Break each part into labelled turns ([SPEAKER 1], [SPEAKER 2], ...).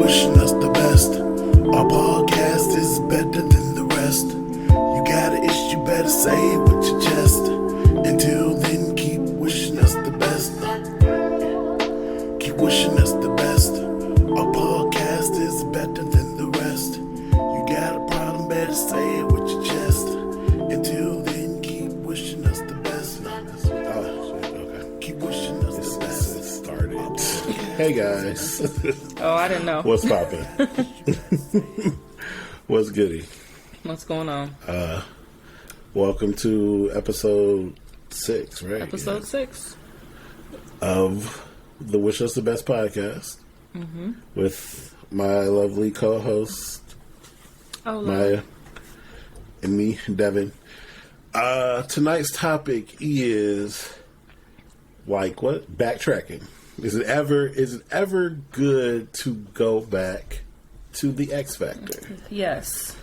[SPEAKER 1] wishing us the best. Our podcast is better than the rest. You got an issue, better say it with your chest. Until then, keep wishing us the best. Keep wishing us the best. Our podcast is better than the rest. You got a problem, better say it with your chest. Until then, keep wishing us the best. Okay. Keep wishing us the best.
[SPEAKER 2] It started. Hey guys.
[SPEAKER 3] Oh, I didn't know.
[SPEAKER 2] What's poppin'? What's goody?
[SPEAKER 3] What's going on?
[SPEAKER 2] Welcome to episode 6, right?
[SPEAKER 3] Episode 6
[SPEAKER 2] of the Wish Us the Best podcast with my lovely co-host Miah and me, Devin. Tonight's topic is like what? Backtracking. Is it ever good to go back to the X factor?
[SPEAKER 3] Yes.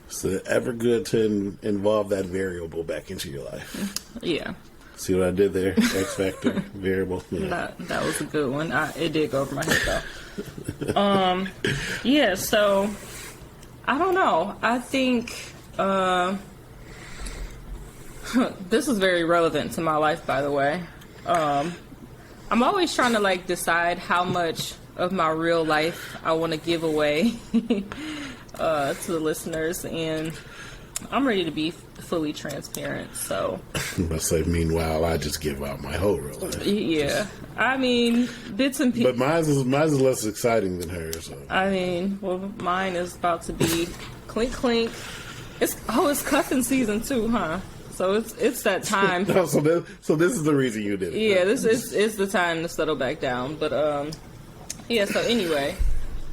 [SPEAKER 2] Is it ever good to involve that variable back into your life?
[SPEAKER 3] Yeah.
[SPEAKER 2] See what I did there? X factor, variable. Yeah.
[SPEAKER 3] That was a good one. It did go over my head though. Yeah, so I don't know. I think this is very relevant to my life, by the way. I'm always trying to decide how much of my real life I want to give away to the listeners, and I'm ready to be fully transparent. So,
[SPEAKER 2] I say, meanwhile, I just give out my whole real life.
[SPEAKER 3] Yeah, I mean, bits and pieces.
[SPEAKER 2] But mine's is less exciting than hers. So.
[SPEAKER 3] I mean, well, mine is about to be clink clink. It's cuffing season too, huh? So it's that time.
[SPEAKER 2] So this is the reason you did it.
[SPEAKER 3] Yeah, this is the time to settle back down. But yeah. So anyway,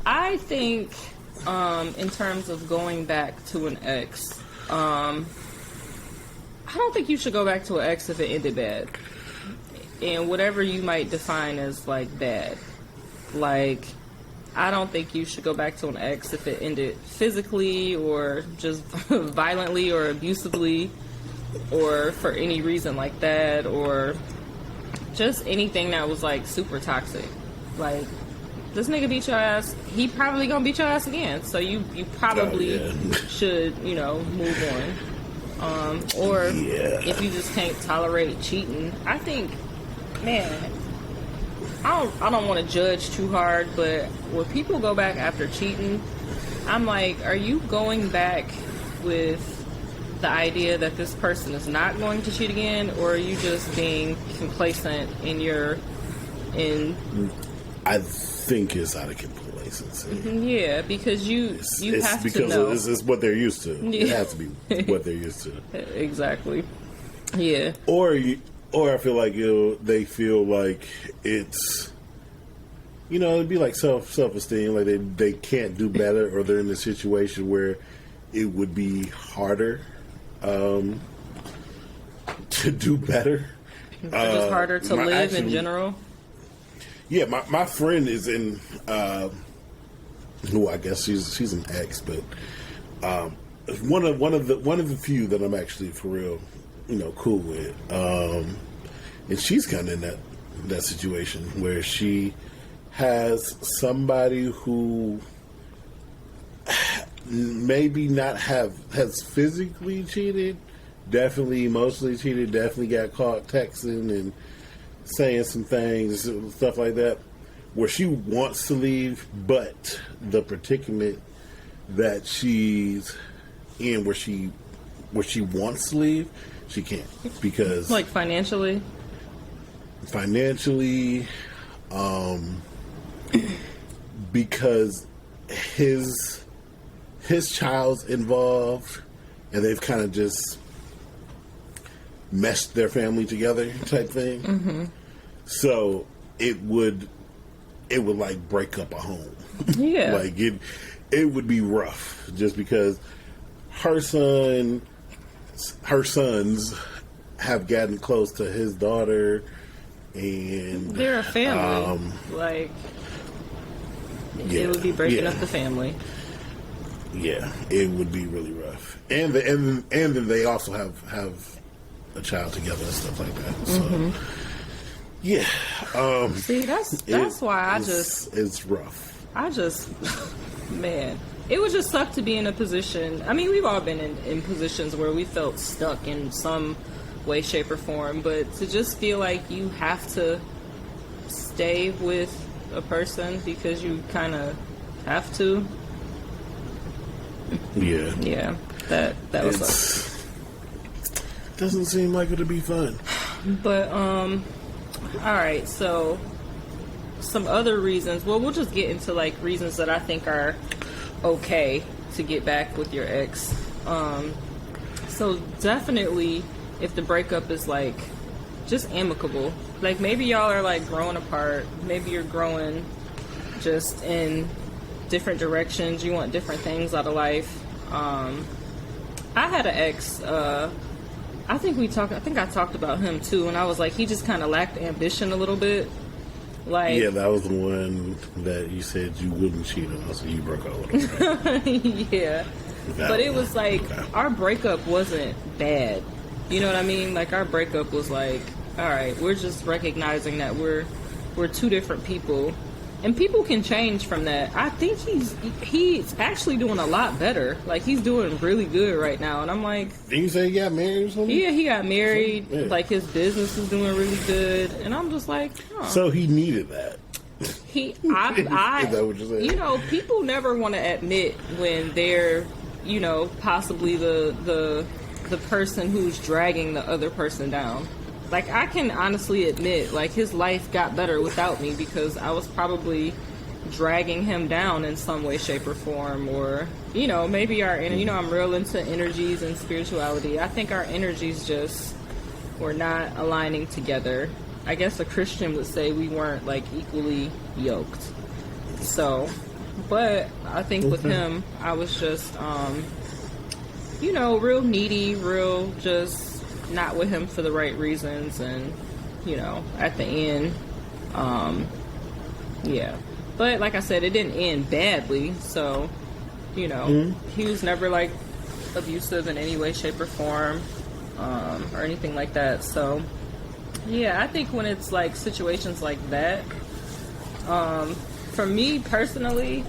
[SPEAKER 3] I think in terms of going back to an ex, I don't think you should go back to an ex if it ended bad, and whatever you might define as bad. I don't think you should go back to an ex if it ended physically or just violently or abusively, or for any reason like that, or just anything that was super toxic. This nigga beat your ass, he probably gonna beat your ass again, so you probably should move on. Or if you just can't tolerate cheating, I think, man, I don't want to judge too hard, but when people go back after cheating, I'm like, are you going back with the idea that this person is not going to cheat again, or are you just being complacent
[SPEAKER 2] I think it's out of complacency.
[SPEAKER 3] Yeah, because you have to know.
[SPEAKER 2] Because it's what they're used to. Yeah. It has to be what they're used to.
[SPEAKER 3] Exactly. Yeah.
[SPEAKER 2] Or I feel like they feel like it's, it'd be like self-esteem, like they can't do better, or they're in a situation where it would be harder to do better.
[SPEAKER 3] Just harder to live in general.
[SPEAKER 2] Yeah, my friend is in. Who I guess she's an ex, but one of the few that I'm actually for real, cool with. And she's kind of in that situation where she has somebody who maybe not has physically cheated, definitely emotionally cheated, definitely got caught texting and saying some things, stuff like that, where she wants to leave, but the predicament that she's in, where she wants to leave, she can't, because
[SPEAKER 3] financially,
[SPEAKER 2] because his child's involved, and they've kind of just meshed their family together type thing. Mm-hmm. So it would break up a home.
[SPEAKER 3] Yeah.
[SPEAKER 2] It would be rough, just because her sons have gotten close to his daughter, and
[SPEAKER 3] they're a family. It would be breaking up the family.
[SPEAKER 2] Yeah, it would be really rough, and then they also have a child together and stuff like that. So, yeah.
[SPEAKER 3] See, that's why it's
[SPEAKER 2] rough.
[SPEAKER 3] I just, man, it would just suck to be in a position. I mean, we've all been in positions where we felt stuck in some way, shape, or form, but to just feel like you have to stay with a person because you kind of have to.
[SPEAKER 2] Yeah,
[SPEAKER 3] that was suck.
[SPEAKER 2] Doesn't seem like it'll be fun.
[SPEAKER 3] But all right, so some other reasons. Well, we'll just get into like reasons that I think are okay to get back with your ex. So definitely, if the breakup is like just amicable, like maybe y'all are like growing apart, maybe you're growing just in different directions, you want different things out of life. I had an ex, I think I talked about him too, and I was like, he just kind of lacked ambition a little bit. Like,
[SPEAKER 2] yeah, that was the one that you said you wouldn't cheat on, so you broke up with him, right?
[SPEAKER 3] Yeah. But it was like, our breakup wasn't bad. You know what I mean? Like, our breakup was like, all right, we're just recognizing that we're two different people. And people can change from that. I think he's actually doing a lot better. Like, he's doing really good right now. And I'm like...
[SPEAKER 2] Did you say he got married or something?
[SPEAKER 3] Yeah, he got married.
[SPEAKER 2] Yeah.
[SPEAKER 3] Like, his business is doing really good. And I'm just like, huh.
[SPEAKER 2] So he needed that.
[SPEAKER 3] Is that what you're saying? You know, people never want to admit when they're, you know, possibly the person who's dragging the other person down. Like, I can honestly admit, like, his life got better without me because I was probably dragging him down in some way, shape, or form. Or, you know, maybe you know, I'm real into energies and spirituality. I think our energies just were not aligning together. I guess a Christian would say we weren't, like, equally yoked. So, but I think with him, I was just, you know, real needy, real just... not with him for the right reasons, and you know, at the end, yeah. But like I said, it didn't end badly, so you know, he was never like abusive in any way, shape, or form, or anything like that. So yeah, I think when it's like situations like that, for me personally,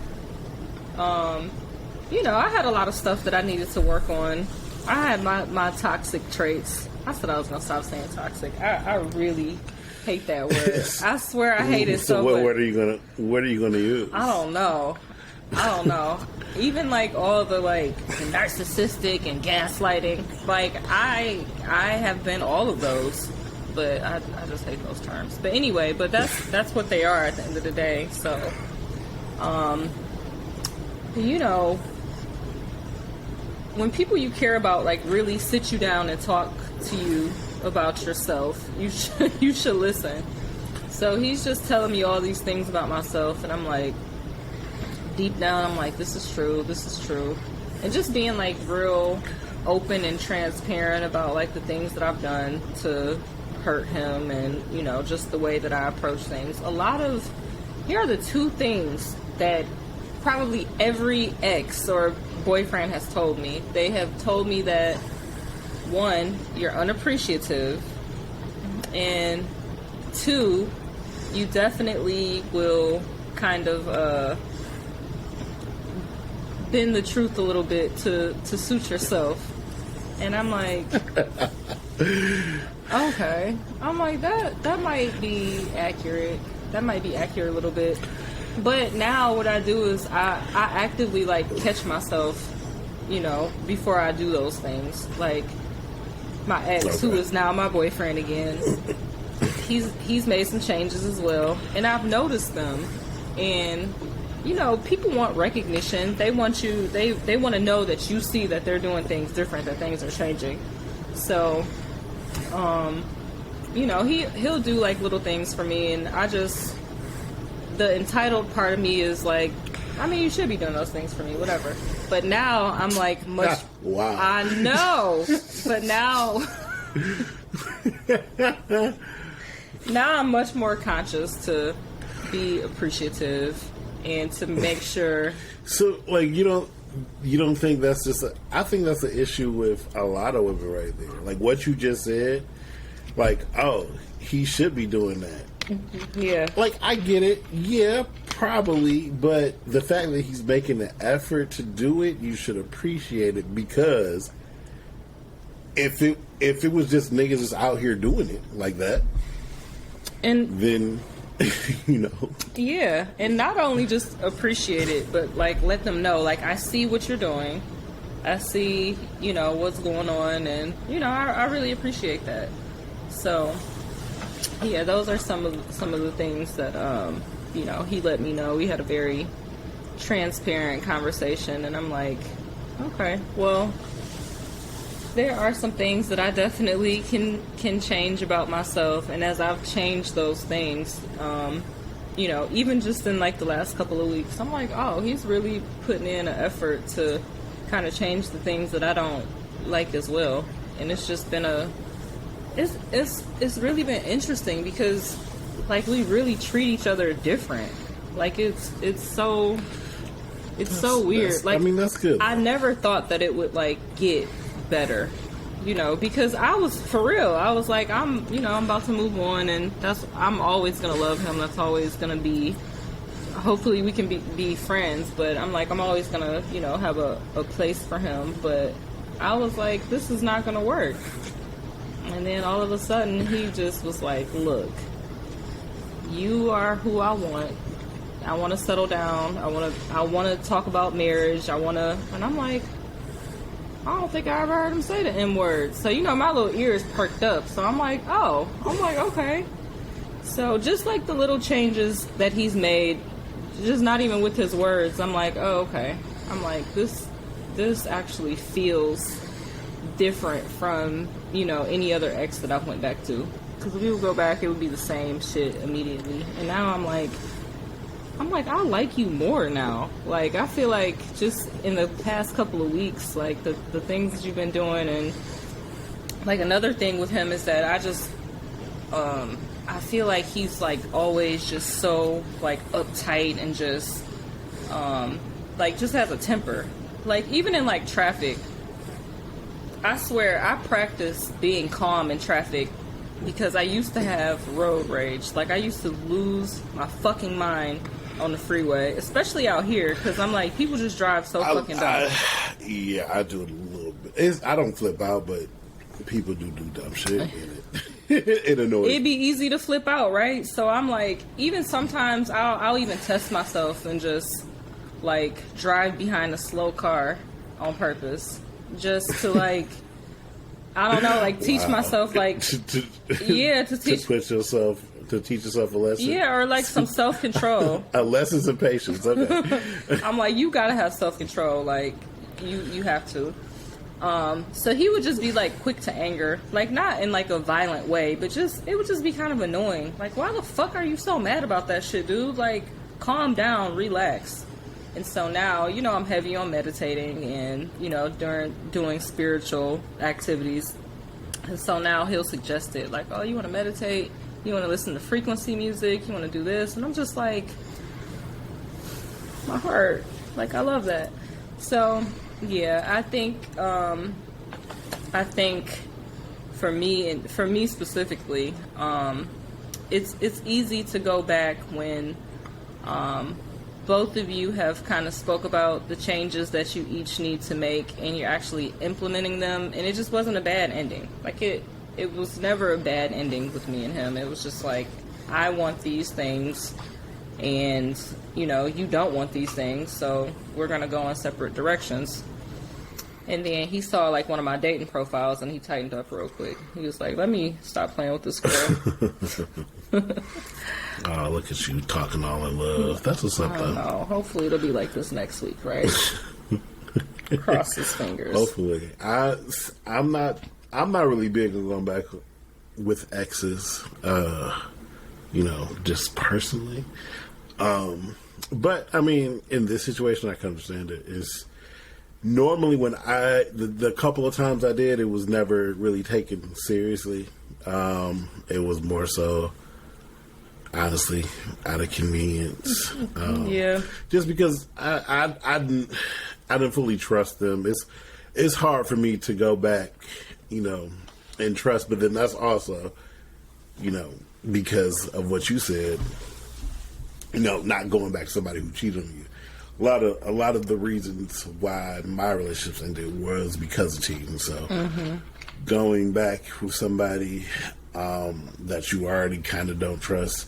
[SPEAKER 3] you know, I had a lot of stuff that I needed to work on. I had my toxic traits. I said I was gonna stop saying toxic. I really hate that word. I swear I hate it so much.
[SPEAKER 2] What are you gonna use?
[SPEAKER 3] I don't know. Even like all the like narcissistic and gaslighting. Like I have been all of those, but I just hate those terms. But anyway, that's what they are at the end of the day. So, you know, when people you care about like really sit you down and talk to you about yourself, you should listen. So he's just telling me all these things about myself, and I'm like, deep down, I'm like, this is true, and just being like real open and transparent about like the things that I've done to hurt him, and you know, just the way that I approach things. Here are the two things that probably every ex or boyfriend has told me. They have told me that, one, you're unappreciative, and two, you definitely will kind of bend the truth a little bit to suit yourself. And I'm like, okay. I'm like, that might be accurate. That might be accurate a little bit. But now what I do is I actively like catch myself, you know, before I do those things. Like my ex, who is now my boyfriend again, he's made some changes as well, and I've noticed them. And you know, people want recognition. They want you. They want to know that you see that they're doing things different, that things are changing. So, you know, he'll do like little things for me, and the entitled part of me is like, I mean, you should be doing those things for me, whatever. But now I'm like much.
[SPEAKER 2] Wow.
[SPEAKER 3] I know, but now I'm much more conscious to be appreciative and to make sure.
[SPEAKER 2] So, like, you don't think that's just? I think that's the issue with a lot of women right there. Like what you just said. Like, oh, he should be doing that.
[SPEAKER 3] Yeah.
[SPEAKER 2] Like, I get it. Yeah, Probably, but the fact that he's making the effort to do it, you should appreciate it, because if it was just niggas just out here doing it like that,
[SPEAKER 3] and
[SPEAKER 2] then you know.
[SPEAKER 3] Yeah, and not only just appreciate it, but like let them know, like, I see what you're doing, I see, you know, what's going on, and you know, I really appreciate that. So yeah, those are some of the things that you know, he let me know. We had a very transparent conversation, and I'm like, okay, well, there are some things that I definitely can change about myself, and as I've changed those things, you know, even just in like the last couple of weeks, I'm like, oh, he's really putting in an effort to kind of change the things that I don't like as well. And it's just been it's really been interesting, because like we really treat each other different. Like it's so weird. Like,
[SPEAKER 2] I mean, that's good.
[SPEAKER 3] I never thought that it would like get better, you know, because I was, for real, I was like, I'm about to move on, and I'm always gonna love him. That's always gonna be, hopefully we can be friends, but I'm like, I'm always gonna, you know, have a place for him. But I was like, this is not gonna work. And then all of a sudden he just was like, look, you are who I want. I want to settle down. I want to talk about marriage. And I'm like, I don't think I ever heard him say the N word. So, you know, my little ears perked up. So I'm like, okay. So just like the little changes that he's made, just not even with his words, I'm like, oh, okay. I'm like, this actually feels different from, you know, any other ex that I went back to. Because if we would go back, it would be the same shit immediately. And now I'm like, I like you more now. Like, I feel like just in the past couple of weeks, like the things that you've been doing. And like another thing with him is that I just, I feel like he's like always just so like uptight and just, like just has a temper. Like even in like traffic, I swear I practice being calm in traffic, because I used to have road rage. Like, I used to lose my fucking mind on the freeway, especially out here, because I'm like, people just drive so fucking dumb.
[SPEAKER 2] Yeah, I do it a little bit. I don't flip out, but people do dumb shit. It annoys me.
[SPEAKER 3] It'd be easy to flip out, right? So I'm like, even sometimes I'll even test myself and just, like, drive behind a slow car on purpose. Just to, like... I don't know, like teach myself, like to teach yourself a lesson. Yeah, or like some self-control.
[SPEAKER 2] A lessons in patience. Okay.
[SPEAKER 3] I'm like, you gotta have self-control. Like you have to. So he would just be like quick to anger, like not in like a violent way, but it would just be kind of annoying. Like, why the fuck are you so mad about that shit, dude? Like, calm down, relax. And so now, you know, I'm heavy on meditating and, you know, doing spiritual activities. And so now he'll suggest it, like, oh, you want to meditate? You want to listen to frequency music? You want to do this? And I'm just like, my heart. Like, I love that. So, yeah, I think for me specifically, it's easy to go back when, both of you have kind of spoke about the changes that you each need to make, and you're actually implementing them, and it just wasn't a bad ending. Like, it was never a bad ending with me and him. It was just like, I want these things, and, you know, you don't want these things, so we're going to go in separate directions. And then he saw, like, one of my dating profiles, and he tightened up real quick. He was like, let me stop playing with this girl.
[SPEAKER 2] Oh, look at you talking all in love. That's what's up, though.
[SPEAKER 3] Oh, hopefully it'll be like this next week, right? Cross his fingers.
[SPEAKER 2] Hopefully. I'm not really big on going back with exes, you know, just personally. But, I mean, in this situation, I can understand it. Is normally when the couple of times I did, it was never really taken seriously. It was more so, honestly, out of convenience.
[SPEAKER 3] Yeah.
[SPEAKER 2] Just because I didn't fully trust them. It's hard for me to go back, you know, and trust. But then that's also, you know, because of what you said. not going back to somebody who cheated on you. A lot of the reasons why my relationships ended was because of cheating. So going back with somebody that you already kind of don't trust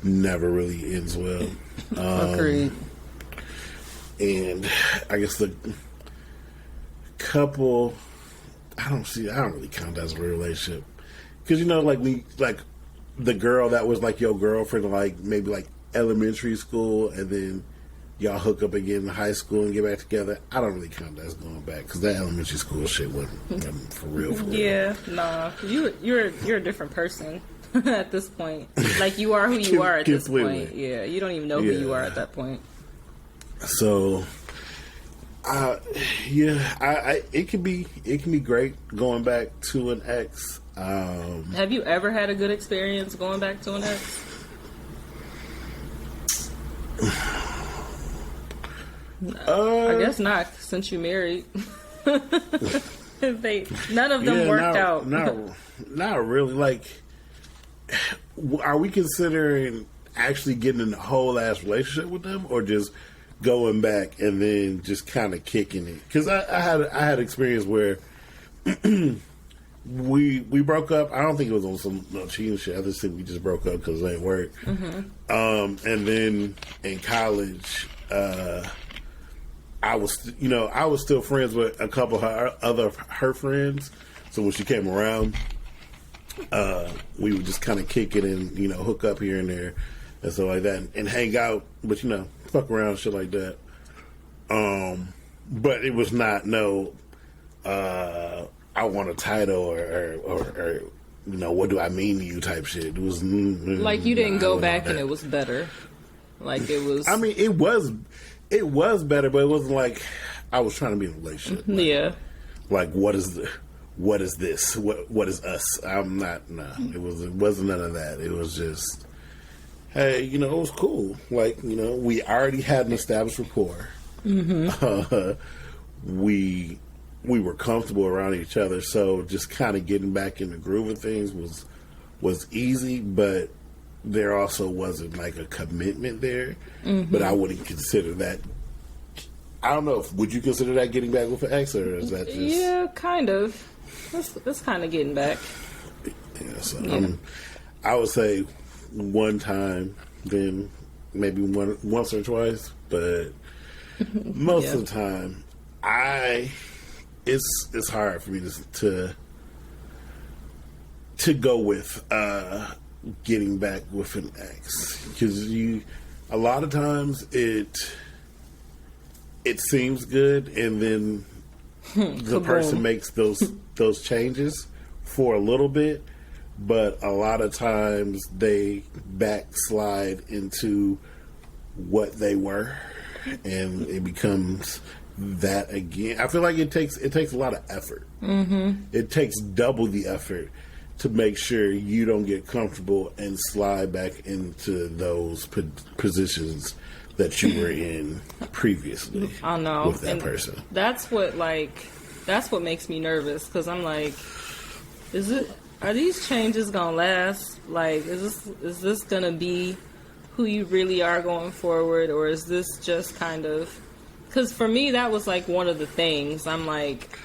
[SPEAKER 2] never really ends well.
[SPEAKER 3] Agreed.
[SPEAKER 2] And I guess the couple, I don't really count that as a real relationship. Because, like the girl that was like your girlfriend, like maybe like elementary school, and then y'all hook up again in high school and get back together. I don't really count that as going back, because that elementary school shit wasn't for real.
[SPEAKER 3] Yeah, nah. You're a different person at this point. Like, you are who you are at this point. Yeah, you don't even know who you are at that point.
[SPEAKER 2] So, it can be great going back to an ex.
[SPEAKER 3] Have you ever had a good experience going back to an ex? I guess not, since you married. None of them worked out.
[SPEAKER 2] Not really. Like, are we considering actually getting in a whole ass relationship with them, or just going back and then just kind of kicking it? Because I had experience where we broke up. I don't think it was on some cheating shit. I just think we just broke up because it ain't work. And then in college, I was still friends with a couple of her friends. So when she came around, we would just kind of kick it and hook up here and there and stuff like that, and hang out, but fuck around and shit like that. But it was not I want a title or what do I mean to you type shit. It was
[SPEAKER 3] like you didn't go back and it was better. Like it was.
[SPEAKER 2] I mean, it was better, but it wasn't like I was trying to be in a relationship. Like,
[SPEAKER 3] yeah.
[SPEAKER 2] Like what is this? What is us? I'm not. Nah. It wasn't none of that. It was just, hey, it was cool. Like we already had an established rapport. We were comfortable around each other, so just kind of getting back in the groove of things was easy, but there also wasn't like a commitment there. But I wouldn't consider that. I don't know. Would you consider that getting back with an ex, or is that just?
[SPEAKER 3] Yeah, kind of. That's kind of getting back.
[SPEAKER 2] Yeah, so I would say one time, then maybe once or twice, but most of the time, it's hard for me to go with getting back with an ex, because a lot of times it seems good, and then the person makes those changes for a little bit, but a lot of times they backslide into what they were, and it becomes that again. I feel like it takes a lot of effort. It takes double the effort to make sure you don't get comfortable and slide back into those positions that you were in previously.
[SPEAKER 3] I know.
[SPEAKER 2] With that person.
[SPEAKER 3] That's what makes me nervous, because I'm like, are these changes gonna last? Like, is this gonna be who you really are going forward, or is this just kind of? Because for me, that was like one of the things. I'm like,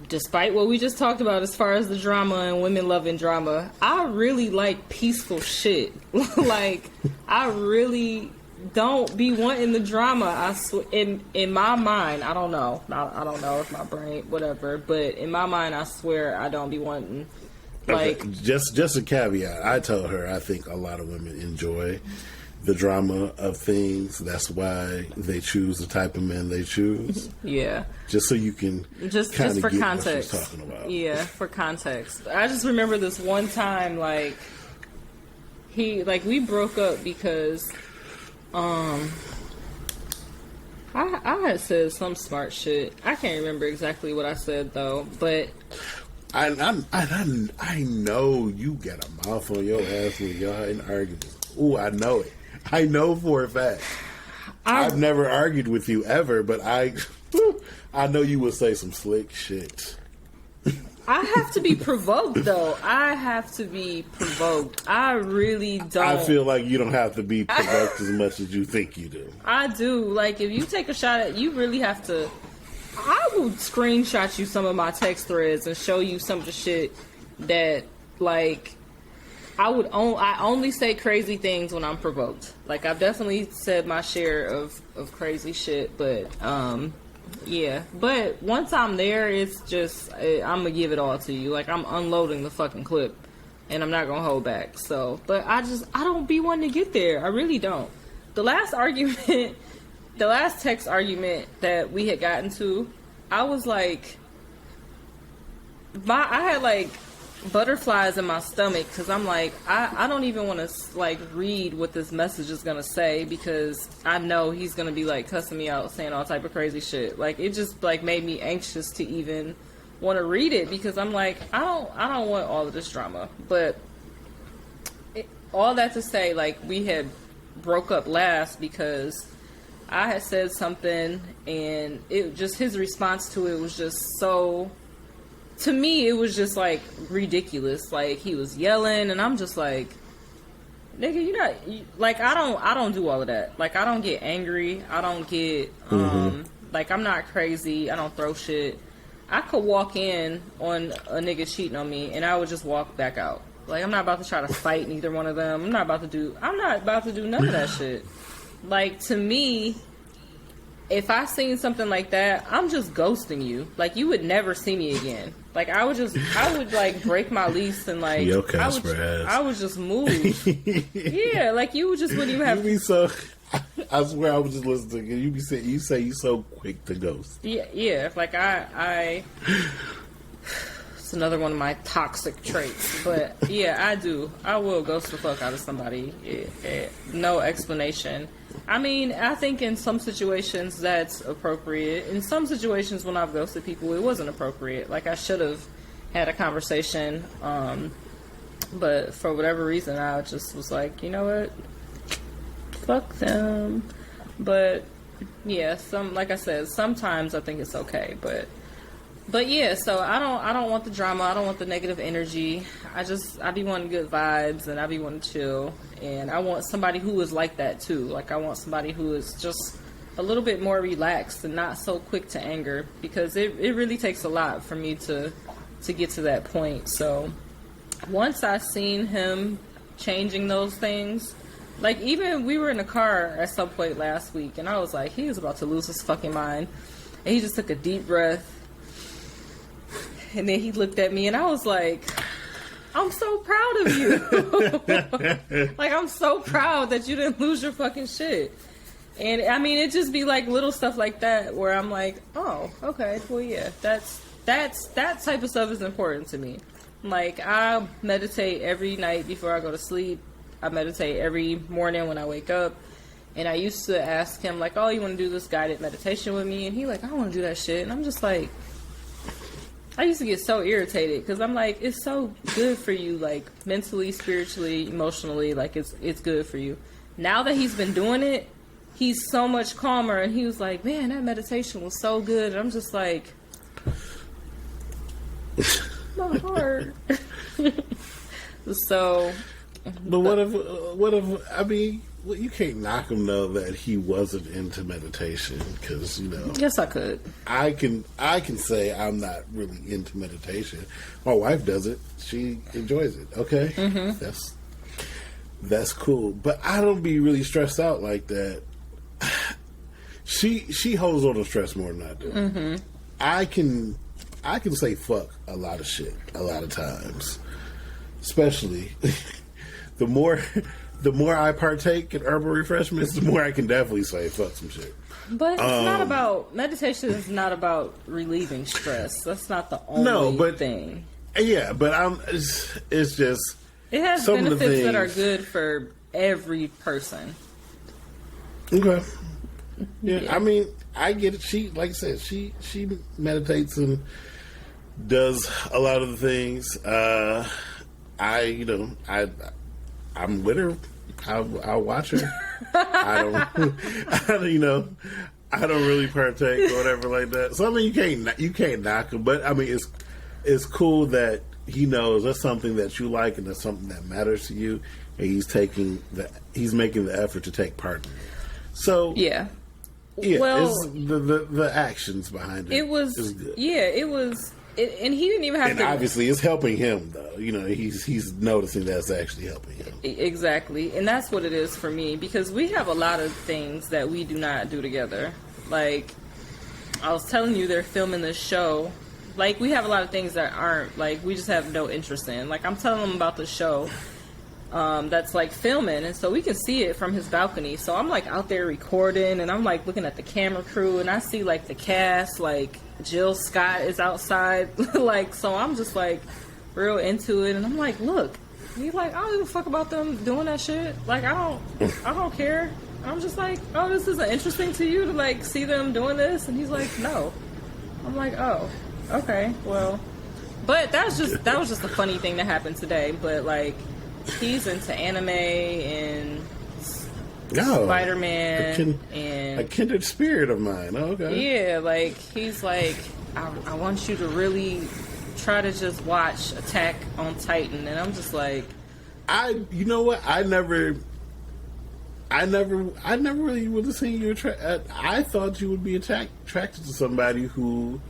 [SPEAKER 3] despite what we just talked about as far as the drama and women loving drama, I really like peaceful shit. Like, I really don't be wanting the drama. In my mind, I don't know. I don't know if my brain, whatever. But in my mind, I swear I don't be wanting. Like,
[SPEAKER 2] okay, just a caveat. I told her I think a lot of women enjoy the drama of things. That's why they choose the type of men they choose. Yeah. Just so you can
[SPEAKER 3] just for
[SPEAKER 2] get
[SPEAKER 3] context.
[SPEAKER 2] What she's talking about.
[SPEAKER 3] Yeah, for context. I just remember this one time, like, we broke up because I had said some smart shit. I can't remember exactly what I said though, but
[SPEAKER 2] I know you got a mouth on your ass when y'all in arguments. Ooh, I know it. I know for a fact. I've never argued with you ever, but I know you would say some slick shit.
[SPEAKER 3] I have to be provoked, though. I have to be provoked. I really don't.
[SPEAKER 2] I feel like you don't have to be provoked as much as you think you do.
[SPEAKER 3] I do. Like, if you take a shot at, you really have to. I will screenshot you some of my text threads and show you some of the shit that, like, I only say crazy things when I'm provoked. Like, I've definitely said my share of crazy shit, but, yeah. But once I'm there, it's just, I'm gonna give it all to you. Like, I'm unloading the fucking clip, and I'm not gonna hold back. So, but I don't be one to get there. I really don't. The last text argument that we had gotten to, I was like, I had like butterflies in my stomach because I'm like, I don't even want to like read what this message is gonna say because I know he's gonna be like cussing me out, saying all type of crazy shit. Like, it just like made me anxious to even want to read it because I'm like, I don't want all of this drama. But all that to say, like, we had broke up last because I had said something and it just, his response to it was just so, to me, it was just like ridiculous. Like, he was yelling and I'm just like, nigga, like, I don't do all of that. Like, I don't get angry. I don't get, like, I'm not crazy. I don't throw shit. I could walk in on a nigga cheating on me and I would just walk back out. Like, I'm not about to try to fight neither one of them. I'm not about to do none of that shit. Like, to me, if I seen something like that, I'm just ghosting you. Like, you would never see me again. Like, I would like break my lease and like, I would just move. Yeah, like, you just wouldn't even have.
[SPEAKER 2] You be so. I swear I was just listening. And you say you so quick to ghost.
[SPEAKER 3] Yeah. Like, I. It's another one of my toxic traits, but yeah, I do. I will ghost the fuck out of somebody. No explanation. I mean, I think in some situations that's appropriate. In some situations when I've ghosted people, it wasn't appropriate. Like, I should have had a conversation, but for whatever reason, I just was like, you know what? Fuck them. But yeah, like I said, sometimes I think it's okay, but yeah, so I don't want the drama. I don't want the negative energy. I be wanting good vibes and I be wanting to chill. And I want somebody who is like that too. Like, I want somebody who is just a little bit more relaxed and not so quick to anger, because it really takes a lot for me to get to that point. So once I seen him changing those things, like, even we were in a car at some point last week and I was like, he is about to lose his fucking mind. And he just took a deep breath. And then he looked at me and I was like, I'm so proud of you. Like, I'm so proud that you didn't lose your fucking shit. And I mean, it just be like little stuff like that where I'm like, oh, okay, well, yeah, that type of stuff is important to me. Like, I meditate every night before I go to sleep. I meditate every morning when I wake up. And I used to ask him, like, oh, you want to do this guided meditation with me? And he like, I don't want to do that shit. And I'm just like, I used to get so irritated because I'm like, it's so good for you, like, mentally, spiritually, emotionally, like, it's good for you. Now that he's been doing it, he's so much calmer, and he was like, man, that meditation was so good. And I'm just like, my heart. So,
[SPEAKER 2] but what if I mean, well, you can't knock him though that he wasn't into meditation, because, you know.
[SPEAKER 3] Yes, I could.
[SPEAKER 2] I can say I'm not really into meditation. My wife does it. She enjoys it. Okay, that's cool. But I don't be really stressed out like that. She holds on to stress more than I do. I can say fuck a lot of shit a lot of times, especially the more I partake in herbal refreshments, the more I can definitely say fuck some shit.
[SPEAKER 3] But it's not about, meditation is not about relieving stress. That's not the only thing.
[SPEAKER 2] Yeah, but it's just,
[SPEAKER 3] it has benefits that are good for every person.
[SPEAKER 2] Okay. Yeah, I mean, I get it. She, like I said, she meditates and does a lot of the things. I'm with her. I'll watch her. I don't really partake or whatever like that. So I mean, you can't knock them, but I mean, it's cool that he knows that's something that you like and that's something that matters to you, and he's making the effort to take part in it. So
[SPEAKER 3] Yeah.
[SPEAKER 2] yeah,
[SPEAKER 3] Well,
[SPEAKER 2] it's the actions behind it.
[SPEAKER 3] It was
[SPEAKER 2] is good.
[SPEAKER 3] Yeah, it was. And he didn't even have
[SPEAKER 2] And
[SPEAKER 3] to.
[SPEAKER 2] obviously, it's helping him, though. You know, he's noticing that's actually helping him.
[SPEAKER 3] Exactly. And that's what it is for me, because we have a lot of things that we do not do together. Like, I was telling you, they're filming this show. Like, we have a lot of things that aren't, like, we just have no interest in. Like, I'm telling him about the show that's, like, filming, and so we can see it from his balcony. So I'm, like, out there recording, and I'm, like, looking at the camera crew, and I see, like, the cast, like, Jill Scott is outside. Like, so I'm just, like, real into it, and I'm like, look. He's like, I don't give a fuck about them doing that shit. Like, I don't care. I'm just like, oh, this isn't interesting to you to, like, see them doing this? And he's like, no. I'm like, oh, okay, well. But that was just a funny thing that happened today. But, like, he's into anime and Spider-Man and
[SPEAKER 2] a kindred spirit of mine. Oh, okay.
[SPEAKER 3] Yeah, like, he's like, I want you to really try to just watch Attack on Titan, and I'm just like,
[SPEAKER 2] you know what? I never really would have seen you I thought you would be attracted to somebody who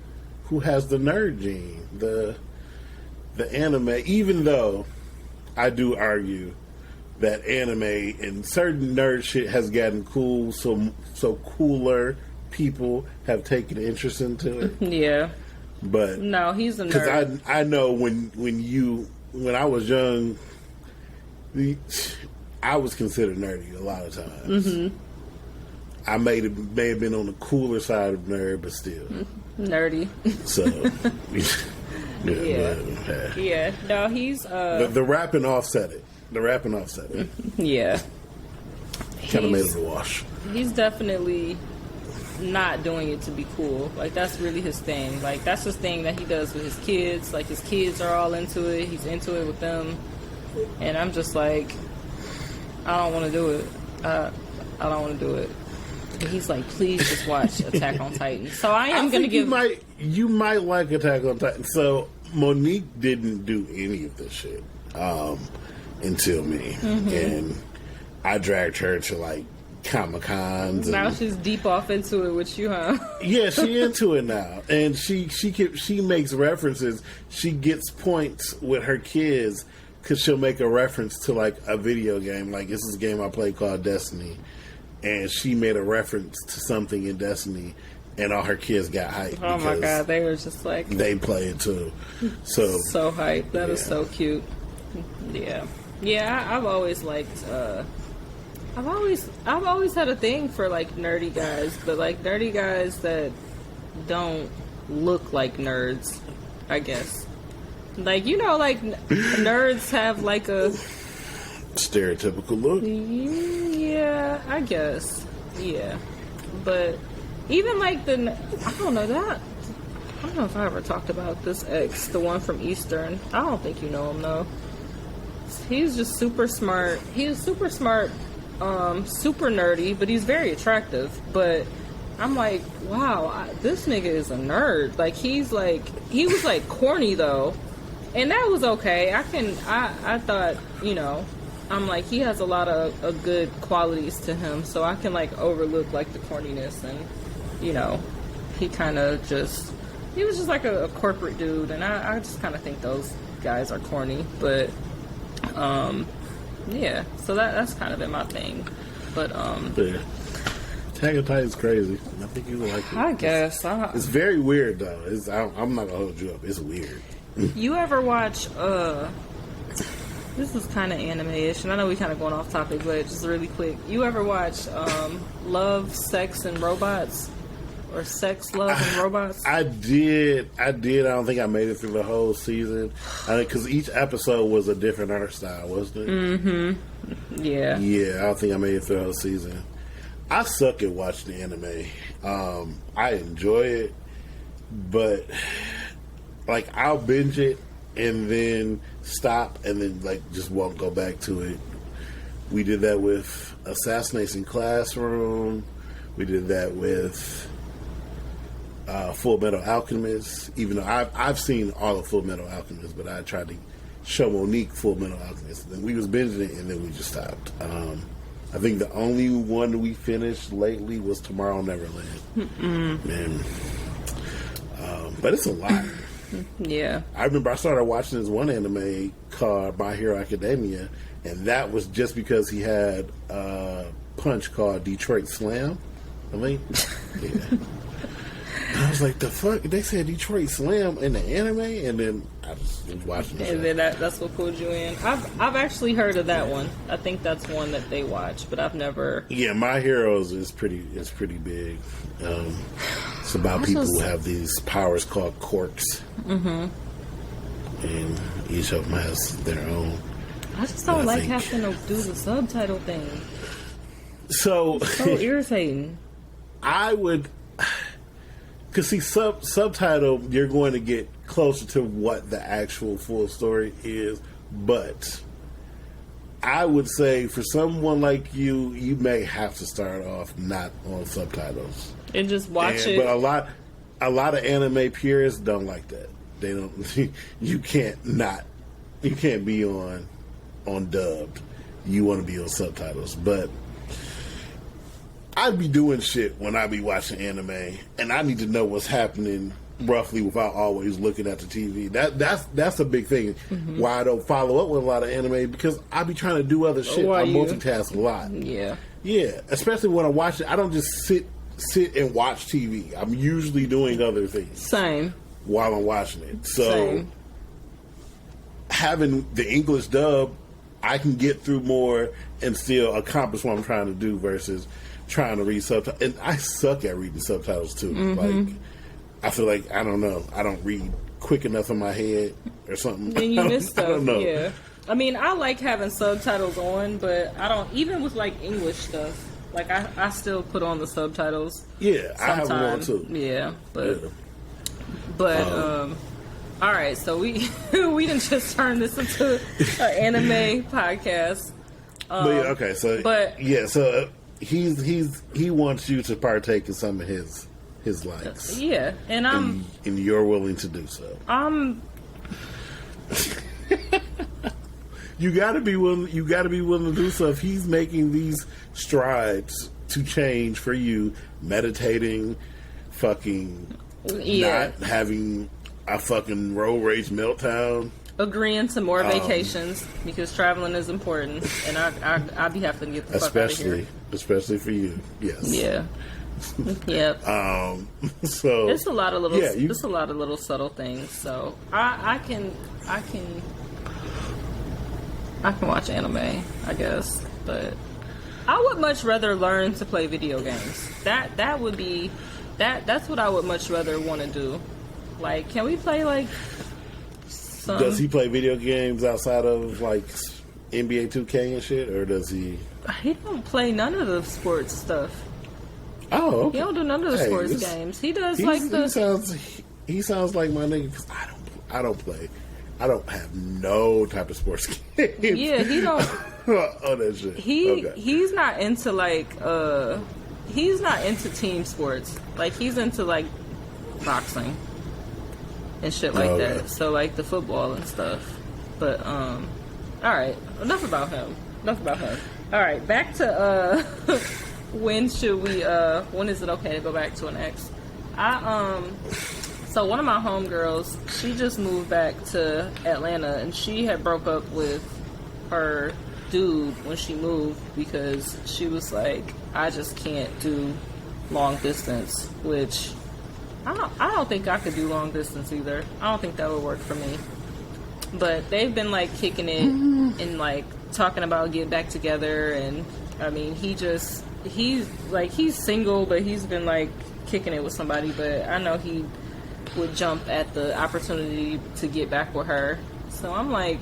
[SPEAKER 2] has the nerd gene, the anime. Even though I do argue that anime and certain nerd shit has gotten cool, so cooler people have taken interest into it.
[SPEAKER 3] Yeah.
[SPEAKER 2] But
[SPEAKER 3] no, he's a nerd.
[SPEAKER 2] Because I know when I was young, I was considered nerdy a lot of times. Mm-hmm. I may have been on the cooler side of nerd, but still
[SPEAKER 3] nerdy.
[SPEAKER 2] So
[SPEAKER 3] yeah. No, he's
[SPEAKER 2] the rapping offset it.
[SPEAKER 3] Yeah,
[SPEAKER 2] kind of made it a wash.
[SPEAKER 3] He's definitely not doing it to be cool. Like, that's really his thing. Like, that's his thing that he does with his kids. Like, his kids are all into it. He's into it with them. And I'm just like, I don't want to do it. I don't want to do it. And he's like, please just watch Attack on Titan. So I am going to give...
[SPEAKER 2] You might like Attack on Titan. So Monique didn't do any of this shit until me. Mm-hmm. And I dragged her to, like, Comic-Cons.
[SPEAKER 3] Now she's deep off into it with you, huh?
[SPEAKER 2] Yeah, she into it now, and she makes references. She gets points with her kids because she'll make a reference to, like, a video game. Like, this is a game I play called Destiny, and she made a reference to something in Destiny, and all her kids got hyped.
[SPEAKER 3] Oh my god, they were just like,
[SPEAKER 2] they play it too. So
[SPEAKER 3] hyped. That is so cute. Yeah. I've always liked. I've always had a thing for, like, nerdy guys, but, like, nerdy guys that don't look like nerds, I guess. Like, you know, like, nerds have, like, a
[SPEAKER 2] stereotypical look.
[SPEAKER 3] Yeah, I guess. Yeah. But even, like, I don't know if I ever talked about this ex, the one from Eastern. I don't think you know him, though. He's just super smart. He's super smart. Super nerdy, but he's very attractive. But I'm like, wow, this nigga is a nerd. Like, he was like corny though, and that was okay. I thought, you know, I'm like, he has a lot of good qualities to him, so I can, like, overlook, like, the corniness, and, you know, he was just like a corporate dude, and I just kind of think those guys are corny, but yeah, so that's kind of been my thing. But
[SPEAKER 2] yeah. Attack on Titan's crazy. I think you would like it.
[SPEAKER 3] I guess
[SPEAKER 2] it's very weird though. I'm not gonna hold you up. It's weird.
[SPEAKER 3] You ever watch? This is kind of anime-ish, and I know we kind of going off topic, but just really quick. You ever watch Love, Sex, and Robots? Or Sex, Love, and Robots?
[SPEAKER 2] I did. I don't think I made it through the whole season. Because each episode was a different art style, wasn't it?
[SPEAKER 3] Mm-hmm. Yeah.
[SPEAKER 2] Yeah, I don't think I made it through the whole season. I suck at watching anime. I enjoy it, but, like, I'll binge it and then stop and then, like, just won't go back to it. We did that with Assassination Classroom. We did that with Full Metal Alchemist, even though I've seen all of Full Metal Alchemist, but I tried to show Monique Full Metal Alchemist. And then we was binging it, and then we just stopped. I think the only one we finished lately was Tomorrow Neverland. Man. But it's a lot.
[SPEAKER 3] Yeah.
[SPEAKER 2] I remember I started watching this one anime called My Hero Academia, and that was just because he had a punch called Detroit Slam. I mean, yeah. I was like, the fuck? They said Detroit Slam in the anime, and then I just was watching it.
[SPEAKER 3] And then that's what pulled you in. I've actually heard of that one. I think that's one that they watch, but I've never.
[SPEAKER 2] Yeah, My Heroes is pretty big. It's about people who have these powers called quirks, and each of them has their own.
[SPEAKER 3] I just don't like having to do the subtitle thing.
[SPEAKER 2] So
[SPEAKER 3] it's so irritating.
[SPEAKER 2] I would. Because see, subtitle, you're going to get closer to what the actual full story is. But I would say for someone like you, you may have to start off not on subtitles
[SPEAKER 3] and just watch it.
[SPEAKER 2] But a lot of anime purists don't like that. They don't. You can't be on dubbed. You want to be on subtitles, but. I'd be doing shit when I be watching anime, and I need to know what's happening roughly without always looking at the TV. That's a big thing. Why I don't follow up with a lot of anime, because I be trying to do other shit. I multitask a lot. Yeah. Especially when I'm watching. I don't just sit and watch TV. I'm usually doing other things.
[SPEAKER 3] Same.
[SPEAKER 2] While I'm watching it. So having the English dub, I can get through more and still accomplish what I'm trying to do versus trying to read subtitles. And I suck at reading subtitles too. Like, I feel like, I don't know, I don't read quick enough in my head or something.
[SPEAKER 3] And you miss stuff.
[SPEAKER 2] I don't know.
[SPEAKER 3] Yeah. I mean, I like having subtitles on, but I don't, even with like English stuff, like I still put on the subtitles.
[SPEAKER 2] Yeah, I have them on too.
[SPEAKER 3] Yeah, all right, so we didn't just turn this into an anime podcast.
[SPEAKER 2] So he wants you to partake in some of his likes.
[SPEAKER 3] Yeah, and
[SPEAKER 2] and you're willing to do so. You got to be willing. You got to be willing to do so. If he's making these strides to change for you, meditating, fucking not having a fucking road rage meltdown.
[SPEAKER 3] Agreeing to more vacations because traveling is important, and I be having to get the fuck out of here.
[SPEAKER 2] Especially for you, yes.
[SPEAKER 3] Yeah. Yep.
[SPEAKER 2] So
[SPEAKER 3] it's a lot of little. It's a lot of little subtle things. So I can watch anime, I guess, but I would much rather learn to play video games. That would be that's what I would much rather want to do. Like, can we play like?
[SPEAKER 2] Does he play video games outside of like NBA 2K and shit, or does he?
[SPEAKER 3] He don't play none of the sports stuff.
[SPEAKER 2] Oh, okay.
[SPEAKER 3] He don't do none of the sports games. He does like the.
[SPEAKER 2] He sounds like my nigga because I don't play. I don't have no type of sports games.
[SPEAKER 3] Yeah, he don't.
[SPEAKER 2] Oh, that shit.
[SPEAKER 3] He's not into like he's not into team sports. Like he's into like boxing and shit like that. So like the football and stuff. But all right, enough about him. All right, back to when should we when is it okay to go back to an ex? So one of my homegirls, she just moved back to Atlanta, and she had broke up with her dude when she moved because she was like, I just can't do long distance, which I don't think I could do long distance either. I don't think that would work for me. But they've been like kicking it and like talking about getting back together, and I mean he's single, but he's been like kicking it with somebody, but I know he would jump at the opportunity to get back with her. So I'm like,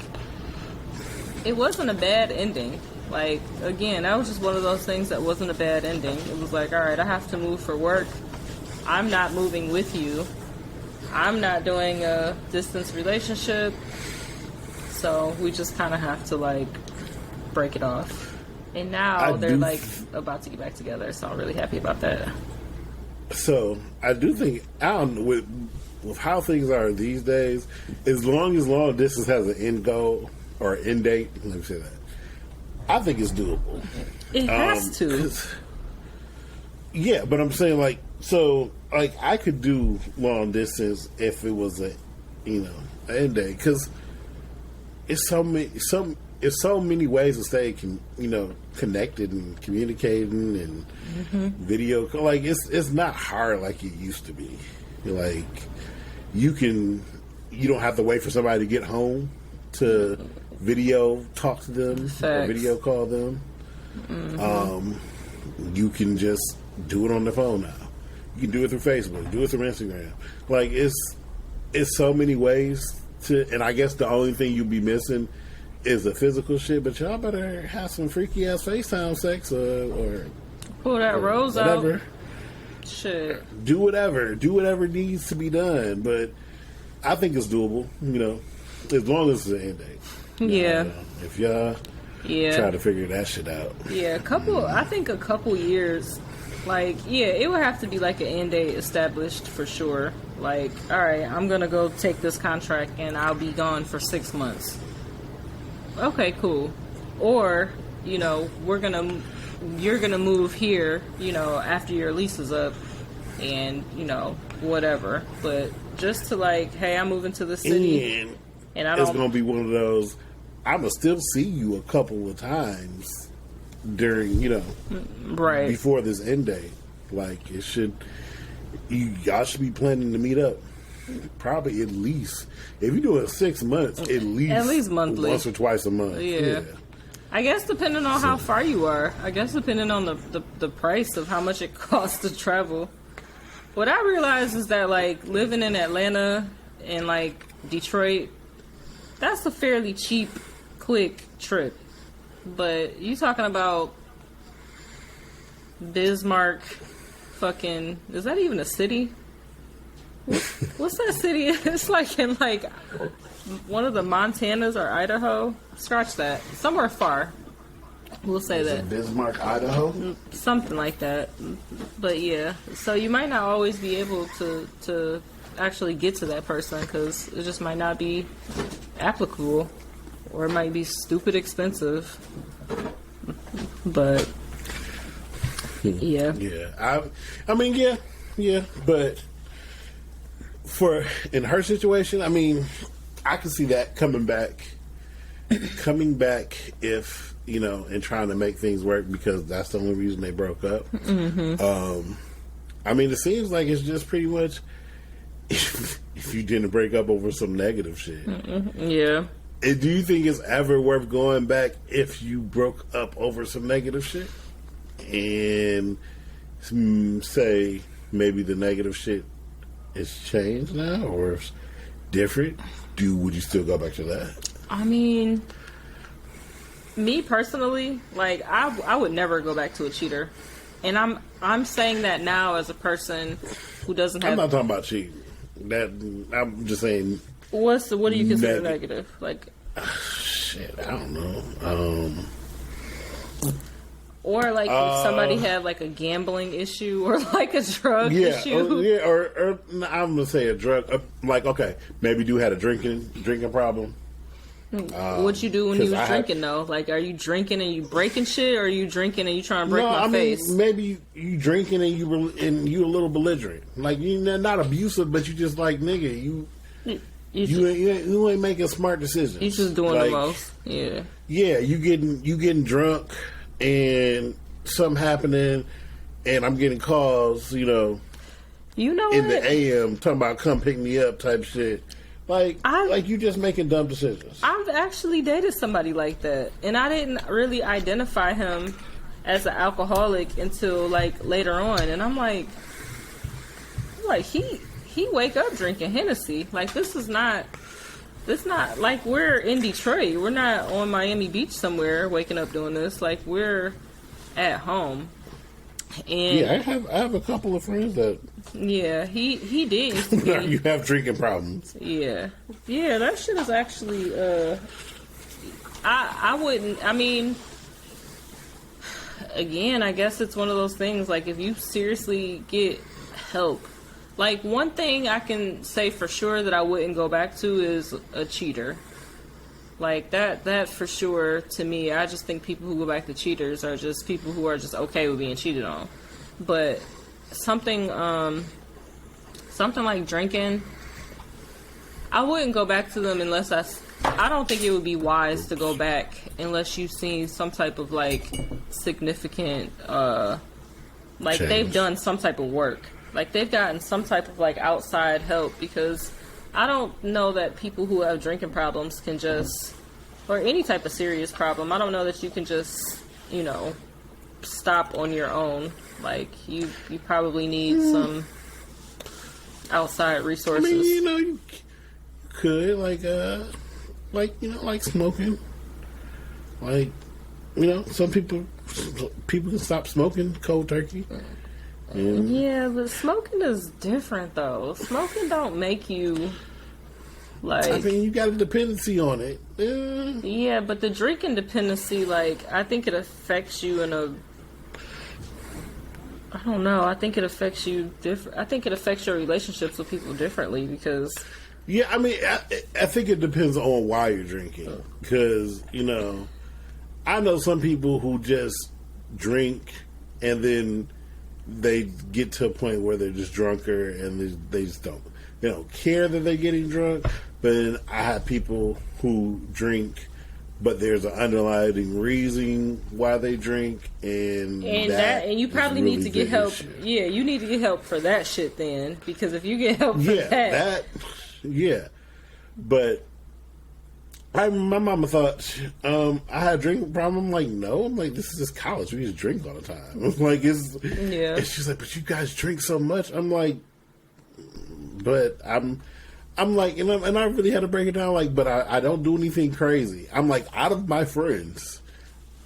[SPEAKER 3] it wasn't a bad ending. Like, again, that was just one of those things that wasn't a bad ending. It was like, all right, I have to move for work. I'm not moving with you. I'm not doing a distance relationship. So we just kind of have to like break it off. And now they're like about to get back together. So I'm really happy about that.
[SPEAKER 2] So I do think, I don't know, with how things are these days, as long as long distance has an end goal or end date, let me say that, I think it's doable.
[SPEAKER 3] It has to.
[SPEAKER 2] Yeah, but I'm saying like, so like I could do long distance if it was a, an end date, because it's so many ways to stay connected and communicating and video. Like it's not hard like it used to be. Like you don't have to wait for somebody to get home to video talk to them or video call them. You can just do it on the phone now. You can do it through Facebook, do it through Instagram. Like it's so many ways to, and I guess the only thing you'll be missing is the physical shit. But y'all better have some freaky ass FaceTime sex or
[SPEAKER 3] pull that rose
[SPEAKER 2] whatever.
[SPEAKER 3] out. Shit.
[SPEAKER 2] Do whatever needs to be done. But I think it's doable. As long as it's an end date.
[SPEAKER 3] Yeah.
[SPEAKER 2] If y'all try to figure that shit out.
[SPEAKER 3] Yeah, I think a couple years. Like, yeah, it would have to be like an end date established for sure. Like, all right, I'm going to go take this contract and I'll be gone for 6 months. Okay, cool. Or, you're going to move here, after your lease is up and, whatever. But just to like, hey, I'm moving to the city. And I don't.
[SPEAKER 2] It's going to be one of those, I'm going to still see you a couple of times during,
[SPEAKER 3] right
[SPEAKER 2] before this end date. Like, y'all should be planning to meet up. Probably at least, if you're doing 6 months, at least
[SPEAKER 3] monthly,
[SPEAKER 2] once or twice a month.
[SPEAKER 3] Yeah. I guess depending on how far you are. I guess depending on the price of how much it costs to travel. What I realize is that like living in Atlanta and like Detroit, that's a fairly cheap, quick trip. But you talking about Bismarck, fucking, is that even a city? What's that city? It's like in like one of the Montanas or Idaho. Scratch that. Somewhere far. We'll say that.
[SPEAKER 2] Bismarck, Idaho?
[SPEAKER 3] Something like that. But yeah, so you might not always be able to actually get to that person because it just might not be applicable. Or it might be stupid expensive. But yeah.
[SPEAKER 2] Yeah. I mean, yeah. But in her situation, I mean, I can see that coming back if, and trying to make things work because that's the only reason they broke up. I mean, it seems like it's just pretty much if you didn't break up over some negative shit.
[SPEAKER 3] Yeah.
[SPEAKER 2] And do you think it's ever worth going back if you broke up over some negative shit? And say maybe the negative shit is changed now or it's different? Would you still go back to that?
[SPEAKER 3] I mean, me personally, like I would never go back to a cheater. And I'm saying that now as a person who doesn't have.
[SPEAKER 2] I'm not talking about cheating. I'm just saying.
[SPEAKER 3] What do you consider negative? Like,
[SPEAKER 2] shit, I don't know.
[SPEAKER 3] Or like if somebody had like a gambling issue or like a drug issue.
[SPEAKER 2] Or I'm gonna say a drug. Like, okay, maybe you had a drinking problem.
[SPEAKER 3] What you do when you was drinking though? Like, are you drinking and you breaking shit, or are you drinking and you trying to break my face?
[SPEAKER 2] Maybe you drinking and you a little belligerent. Like, you're not abusive, but you just like, nigga, you ain't making smart decisions.
[SPEAKER 3] You just doing the most. Yeah.
[SPEAKER 2] Yeah, you getting drunk and something happening, and I'm getting calls, in the AM talking about come pick me up type shit. Like you just making dumb decisions.
[SPEAKER 3] I've actually dated somebody like that, and I didn't really identify him as an alcoholic until like later on, and I'm like he wake up drinking Hennessy. Like, this not like we're in Detroit. We're not on Miami Beach somewhere waking up doing this. Like, we're at home. And
[SPEAKER 2] yeah, I have a couple of friends that.
[SPEAKER 3] Yeah, he did. Used to be,
[SPEAKER 2] you have drinking problems.
[SPEAKER 3] Yeah, that shit is actually. I wouldn't. I mean, again, I guess it's one of those things. Like, if you seriously get help. Like, one thing I can say for sure that I wouldn't go back to is a cheater. Like, that for sure, to me, I just think people who go back to cheaters are just people who are just okay with being cheated on. But something like drinking, I wouldn't go back to them unless I don't think it would be wise to go back unless you've seen some type of, like, significant, like,
[SPEAKER 2] change.
[SPEAKER 3] They've done some type of work. Like, they've gotten some type of, like, outside help, because I don't know that people who have drinking problems can just, or any type of serious problem, I don't know that you can just, you know, stop on your own. Like, you probably need some outside resources.
[SPEAKER 2] I mean, you know, you could, like smoking. Like, you know, some people can stop smoking cold turkey. And
[SPEAKER 3] yeah, but smoking is different, though. Smoking don't make you, like...
[SPEAKER 2] I mean, you got a dependency on it.
[SPEAKER 3] Yeah, but the drinking dependency, like, I think it affects you in a... I don't know. I think it affects you different. I think it affects your relationships with people differently, because...
[SPEAKER 2] Yeah, I mean, I think it depends on why you're drinking. Because, you know, I know some people who just drink and then they get to a point where they're just drunker and they just don't care that they're getting drunk. But then I have people who drink, but there's an underlying reason why they drink, and
[SPEAKER 3] you probably
[SPEAKER 2] really
[SPEAKER 3] need to get help.
[SPEAKER 2] shit.
[SPEAKER 3] Yeah, you need to get help for that shit then, because if you get help for
[SPEAKER 2] yeah. But my mama thought I had a drinking problem. I'm like, no. I'm like, this is just college. We just drink all the time. I'm like,
[SPEAKER 3] yeah.
[SPEAKER 2] And she's like, but you guys drink so much. I'm like, but I'm like, and I really had to break it down. Like, but I don't do anything crazy. I'm like, out of my friends,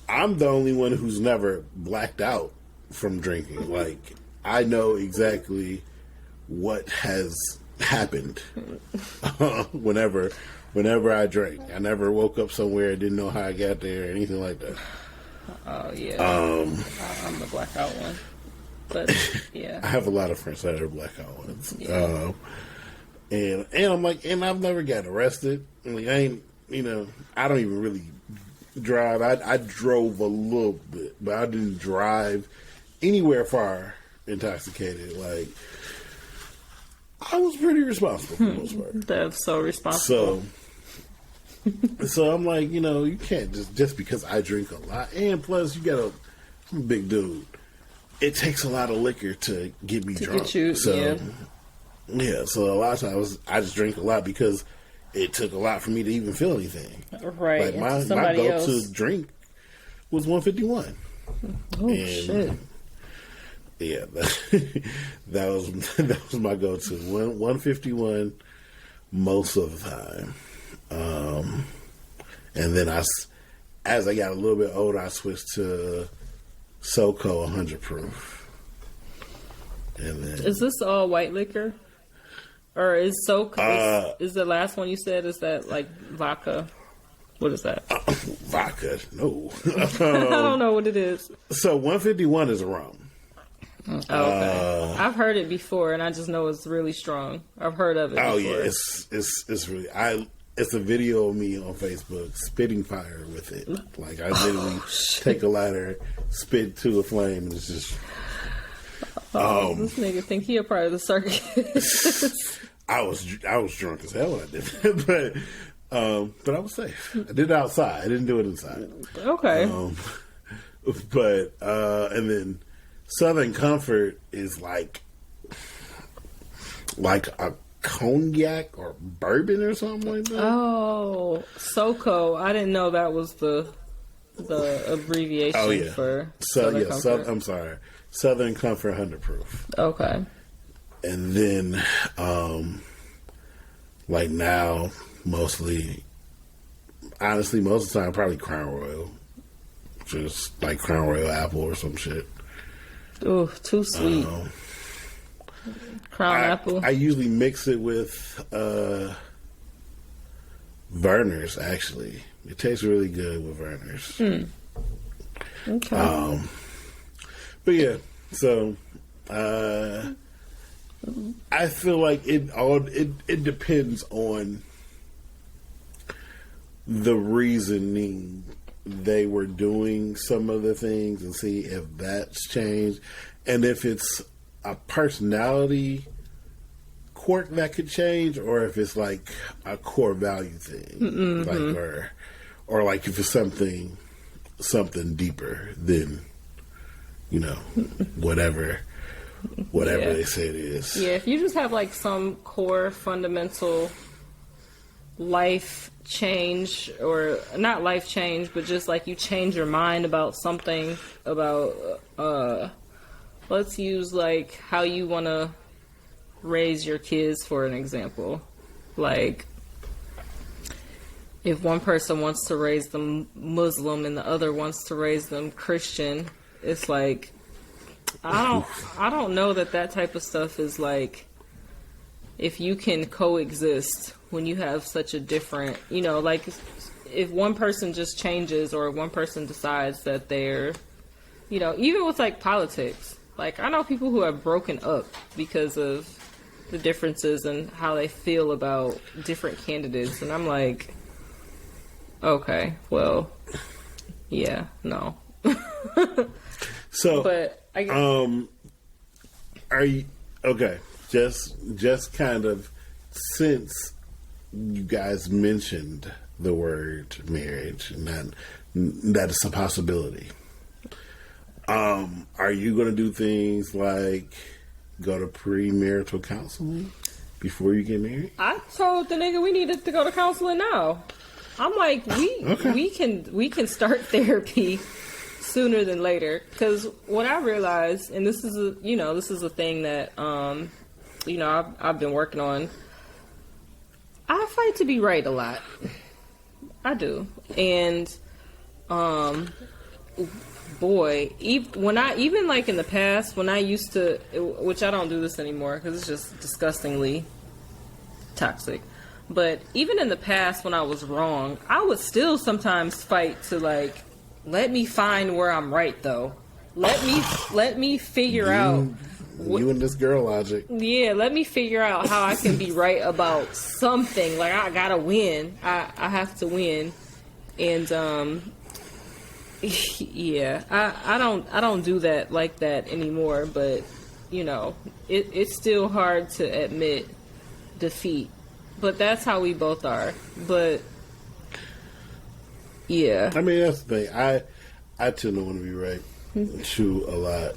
[SPEAKER 2] I'm the only one who's never blacked out from drinking. Like, I know exactly what has happened whenever I drank. I never woke up somewhere, didn't know how I got there or anything like that.
[SPEAKER 3] Oh yeah. I'm the blackout one. But yeah.
[SPEAKER 2] I have a lot of friends that are blackout ones.
[SPEAKER 3] Yeah.
[SPEAKER 2] And I'm like, and I've never got arrested. I mean, I ain't, you know, I don't even really drive. I drove a little bit, but I didn't drive anywhere far intoxicated. Like, I was pretty responsible for the most part.
[SPEAKER 3] That's so responsible.
[SPEAKER 2] So I'm like, you know, you can't just because I drink a lot, and plus I'm a big dude. It takes a lot of liquor to get me drunk.
[SPEAKER 3] Get you,
[SPEAKER 2] Yeah, so a lot of times I just drink a lot because it took a lot for me to even feel anything.
[SPEAKER 3] Right.
[SPEAKER 2] Like my go-to drink was 151.
[SPEAKER 3] Oh, shit.
[SPEAKER 2] Yeah, that was my go-to. 151 most of the time. And then as I got a little bit older, I switched to SoCo 100 proof. And then,
[SPEAKER 3] is this all white liquor? Or is SoCo, is the last one you said, is that like vodka? What is that?
[SPEAKER 2] Vodka, no.
[SPEAKER 3] I don't know what it is.
[SPEAKER 2] So 151 is a rum.
[SPEAKER 3] Oh, okay. I've heard it before, and I just know it's really strong. I've heard of it before.
[SPEAKER 2] Oh yeah, it's really it's a video of me on Facebook spitting fire with it. Like, I literally take a lighter, spit to a flame, and it's just.
[SPEAKER 3] This nigga think he a part of the circus.
[SPEAKER 2] I was drunk as hell when I did it, but I was safe. I did it outside. I didn't do it inside.
[SPEAKER 3] Okay.
[SPEAKER 2] And then Southern Comfort is like a cognac or bourbon or something like that.
[SPEAKER 3] Oh, SoCo. I didn't know that was the abbreviation for Southern Comfort.
[SPEAKER 2] I'm sorry. Southern Comfort 100 proof.
[SPEAKER 3] Okay.
[SPEAKER 2] And then, like now, honestly, most of the time, probably Crown Royal. Just like Crown Royal apple or some shit.
[SPEAKER 3] Ooh, too sweet. Crown apple.
[SPEAKER 2] I usually mix it with Verner's, actually. It tastes really good with Verner's.
[SPEAKER 3] Okay.
[SPEAKER 2] But yeah, so I feel like it depends on the reasoning they were doing some of the things and see if that's changed, and if it's a personality quirk that could change, or if it's like a core value thing, like or like if it's something deeper than whatever they say it is.
[SPEAKER 3] Yeah, if you just have like some core fundamental life change, or not life change, but just like you change your mind about something, about let's use like how you want to raise your kids for an example. Like if one person wants to raise them Muslim and the other wants to raise them Christian, it's like I don't know that type of stuff is like, if you can coexist when you have such a different, like if one person just changes or one person decides that they're, even with like politics, like I know people who have broken up because of the differences and how they feel about different candidates. And I'm like, okay, well, yeah, no.
[SPEAKER 2] So,
[SPEAKER 3] but I guess,
[SPEAKER 2] are you okay? Just kind of, since you guys mentioned the word marriage, and that is a possibility. Are you going to do things like go to premarital counseling before you get married?
[SPEAKER 3] I told the nigga we needed to go to counseling now. I'm like, we can start therapy sooner than later, because what I realized, and this is a thing that I've been working on. I fight to be right a lot. I do, and boy, even like in the past when I used to, which I don't do this anymore because it's just disgustingly toxic. But even in the past when I was wrong, I would still sometimes fight to like, let me find where I'm right though. Let me figure out.
[SPEAKER 2] You and this girl logic.
[SPEAKER 3] Yeah, let me figure out how I can be right about something. Like I gotta win. I have to win. And yeah, I don't do that like that anymore. But it's still hard to admit defeat. But that's how we both are. But yeah,
[SPEAKER 2] I mean that's the thing. I tend to want to be right too a lot.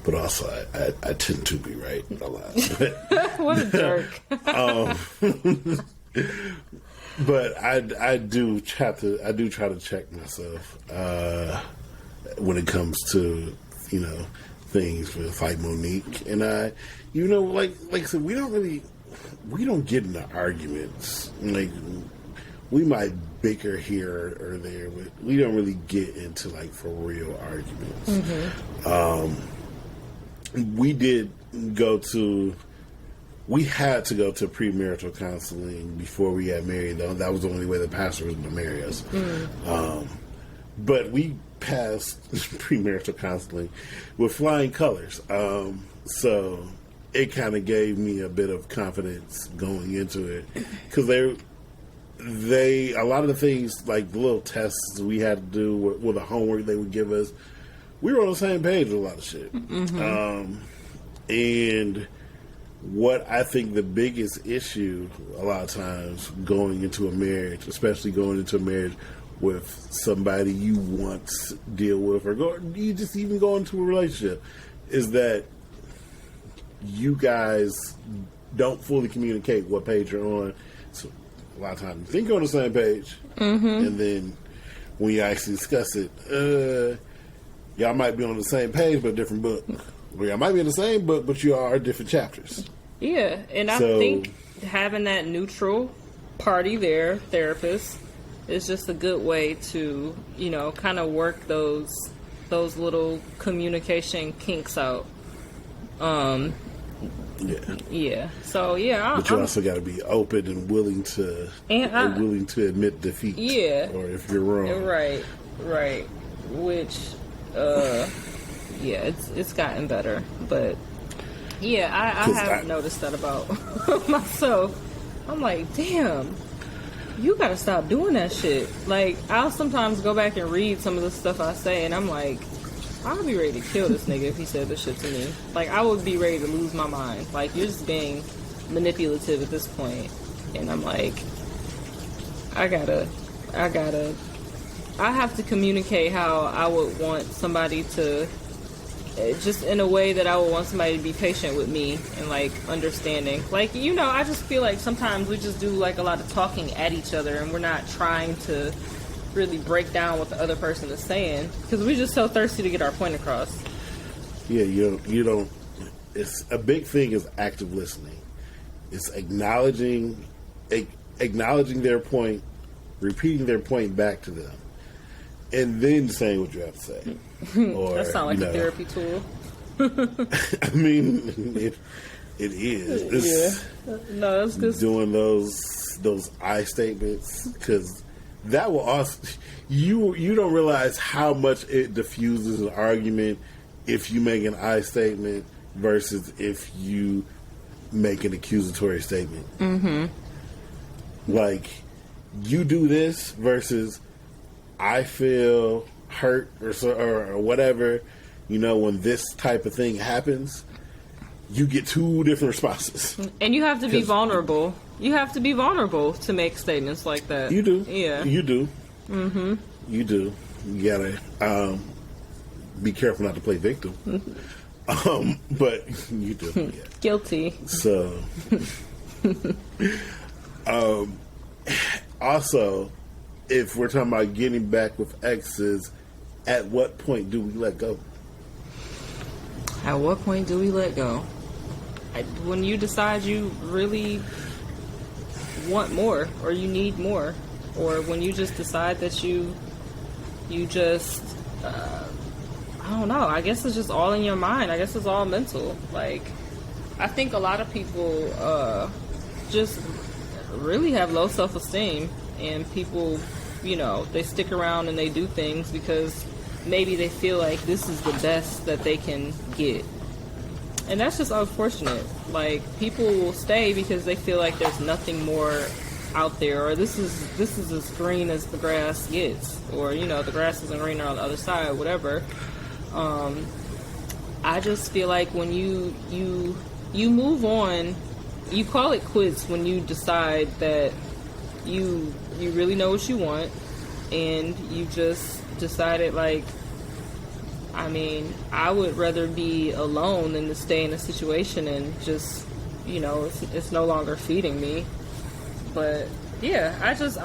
[SPEAKER 2] But also, I tend to be right a lot.
[SPEAKER 3] What a jerk.
[SPEAKER 2] But I do try to check myself when it comes to things with like Monique and I. Like I said, we don't get into arguments. Like we might bicker here or there, but we don't really get into like for real arguments. Mm-hmm. We had to go to premarital counseling before we got married, though. That was the only way the pastor was going to marry us. But we passed premarital counseling with flying colors. So it kind of gave me a bit of confidence going into it. Because a lot of the things, like the little tests we had to do with the homework they would give us, we were on the same page with a lot of shit. Mm-hmm. And what I think the biggest issue a lot of times going into a marriage, especially going into a marriage with somebody you once deal with, or you just even go into a relationship, is that you guys don't fully communicate what page you're on. So a lot of times you think you're on the same page, and then when you actually discuss it, y'all might be on the same page, but a different book. Or y'all might be in the same book, but you are different chapters.
[SPEAKER 3] Yeah, and I think having that neutral party there, therapist, is just a good way to, kind of work those little communication kinks out. Yeah. So yeah,
[SPEAKER 2] but you also got to be open and willing to admit defeat.
[SPEAKER 3] Yeah.
[SPEAKER 2] Or if you're wrong.
[SPEAKER 3] Right. Which, yeah, it's gotten better, but Yeah, I have noticed that about myself. I'm like, damn, you gotta stop doing that shit. Like, I'll sometimes go back and read some of the stuff I say, and I'm like, I'll be ready to kill this nigga if he said this shit to me. Like, I would be ready to lose my mind. Like, you're just being manipulative at this point. And I'm like, I have to communicate how I would want somebody to, just in a way that I would want somebody to be patient with me and, like, understanding. Like, you know, I just feel like sometimes we just do, like, a lot of talking at each other and we're not trying to really break down what the other person is saying because we're just so thirsty to get our point across.
[SPEAKER 2] Yeah, you don't. It's a big thing is active listening. It's acknowledging their point, repeating their point back to them, and then saying what you have to say. Or,
[SPEAKER 3] that sounds like a therapy tool.
[SPEAKER 2] I mean, it is.
[SPEAKER 3] Yeah. No, that's good.
[SPEAKER 2] Doing those I statements because that will also you don't realize how much it diffuses an argument if you make an I statement versus if you make an accusatory statement. Mm-hmm. Like, you do this versus I feel hurt or whatever. You know, when this type of thing happens, you get two different responses.
[SPEAKER 3] And you have to be vulnerable. You have to be vulnerable to make statements like that.
[SPEAKER 2] You do.
[SPEAKER 3] Yeah.
[SPEAKER 2] You do. Mm-hmm. You do. You gotta be careful not to play victim. But you do. Yeah.
[SPEAKER 3] Guilty.
[SPEAKER 2] So, also, if we're talking about getting back with exes, at what point do we let go?
[SPEAKER 3] At what point do we let go? When you decide you really want more, or you need more, or when you just decide that you just, I don't know, I guess it's just all in your mind. I guess it's all mental. Like, I think a lot of people just really have low self-esteem, and people, you know, they stick around and they do things because maybe they feel like this is the best that they can get. And that's just unfortunate. Like, people will stay because they feel like there's nothing more out there, or this is as green as the grass gets, or, you know, the grass isn't greener on the other side, whatever. I just feel like when you move on, you call it quits when you decide that you really know what you want, and you just decided, like, I mean, I would rather be alone than to stay in a situation and just, you know, it's no longer feeding me. But yeah, I just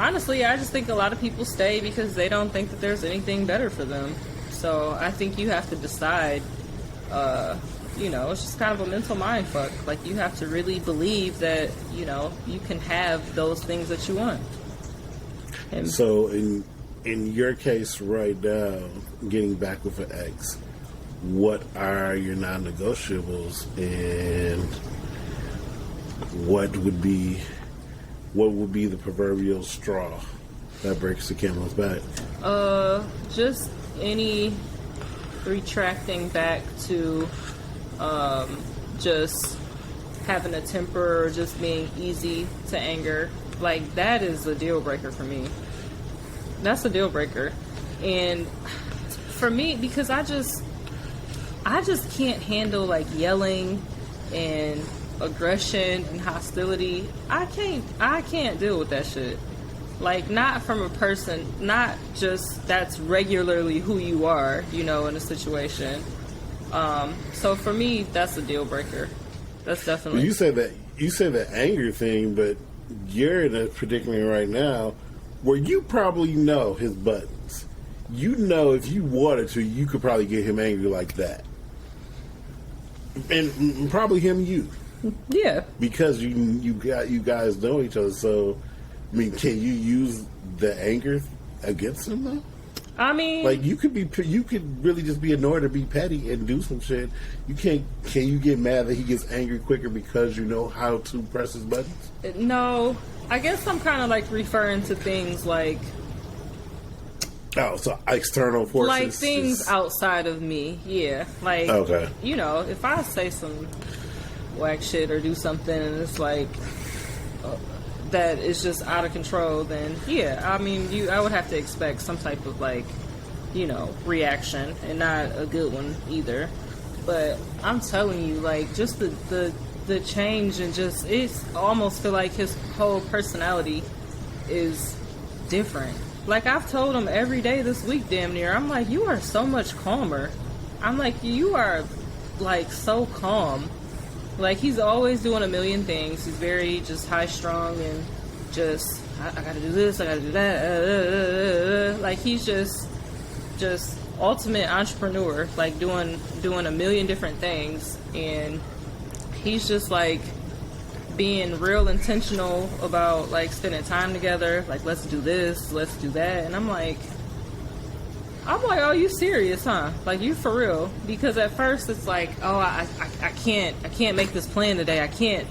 [SPEAKER 3] think a lot of people stay because they don't think that there's anything better for them. So I think you have to decide, you know, it's just kind of a mental mind fuck. Like, you have to really believe that, you know, you can have those things that you want. And
[SPEAKER 2] so in your case right now, getting back with an ex, what are your non-negotiables, and what would be the proverbial straw that breaks the camel's back?
[SPEAKER 3] Just any retracting back to just having a temper or just being easy to anger. Like, that is a deal breaker for me. That's a deal breaker. And for me, because I just can't handle, like, yelling and aggression and hostility. I can't deal with that shit. Like, not from a person, not just that's regularly who you are, you know, in a situation. So for me, that's a deal breaker. That's definitely.
[SPEAKER 2] You said that anger thing, but you're in a predicament right now where you probably know his buttons. You know, if you wanted to, you could probably get him angry like that, and probably you.
[SPEAKER 3] Yeah.
[SPEAKER 2] Because you guys know each other. So, I mean, can you use the anger against him though?
[SPEAKER 3] I mean,
[SPEAKER 2] like, you could really just be annoyed or be petty and do some shit. Can you get mad that he gets angry quicker because you know how to press his buttons?
[SPEAKER 3] No, I guess I'm kind of like referring to things like,
[SPEAKER 2] oh, so external forces,
[SPEAKER 3] like things outside of me. Yeah, like,
[SPEAKER 2] okay,
[SPEAKER 3] you know, if I say whack shit or do something, and it's like that is just out of control, then yeah, I mean, I would have to expect some type of like, reaction, and not a good one either. But I'm telling you, like, just the change, and just it's almost feel like his whole personality is different. Like, I've told him every day this week, damn near, I'm like, you are so much calmer. I'm like, you are like so calm. Like, he's always doing a million things. He's very just high strung, and just I gotta do this, I gotta do that. Like, he's just ultimate entrepreneur, like doing a million different things, and he's just like being real intentional about like spending time together. Like, let's do this, let's do that, and I'm like, oh, you serious, huh? Like, you for real? Because at first it's like, oh, I can't make this plan today. I can't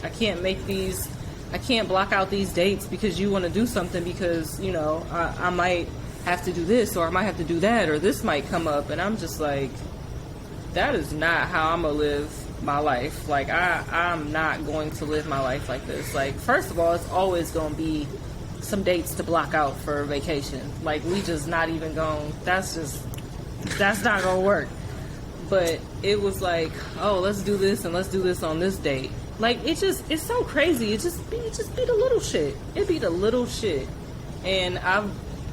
[SPEAKER 3] block out these dates because you want to do something, because I might have to do this, or I might have to do that, or this might come up, and I'm just like, that is not how I'm gonna live my life. Like, I'm not going to live my life like this. Like, first of all, it's always gonna be some dates to block out for vacation. Like, we just not even going, that's not gonna work. But it was like, oh, let's do this, and let's do this on this date. Like, it's so crazy. It just be the little shit. It be the little shit. And I've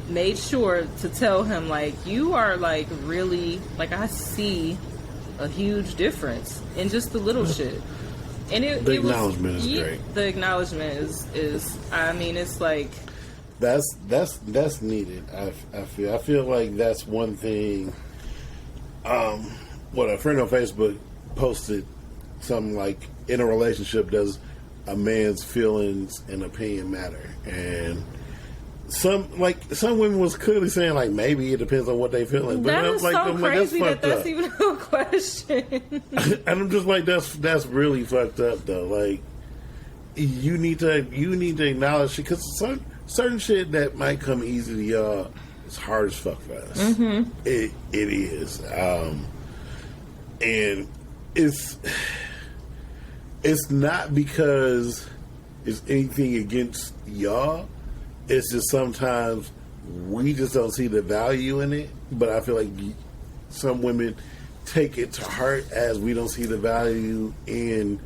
[SPEAKER 3] made sure to tell him, like, you are like really, like, I see a huge difference in just the little shit. And the acknowledgement is great. The acknowledgement is I mean, it's like
[SPEAKER 2] that's needed. I feel like that's one thing. What a friend on Facebook posted something like, in a relationship, does a man's feelings and opinion matter? And some women was clearly saying, like, maybe it depends on what they feeling. But
[SPEAKER 3] that is
[SPEAKER 2] like,
[SPEAKER 3] so crazy that's even a question.
[SPEAKER 2] And I'm just like, that's really fucked up, though. Like, you need to acknowledge it, because certain shit that might come easy to y'all is hard as fuck for us. Mm-hmm. It is, and it's not because it's anything against y'all. It's just sometimes we just don't see the value in it. But I feel like some women take it to heart as we don't see the value in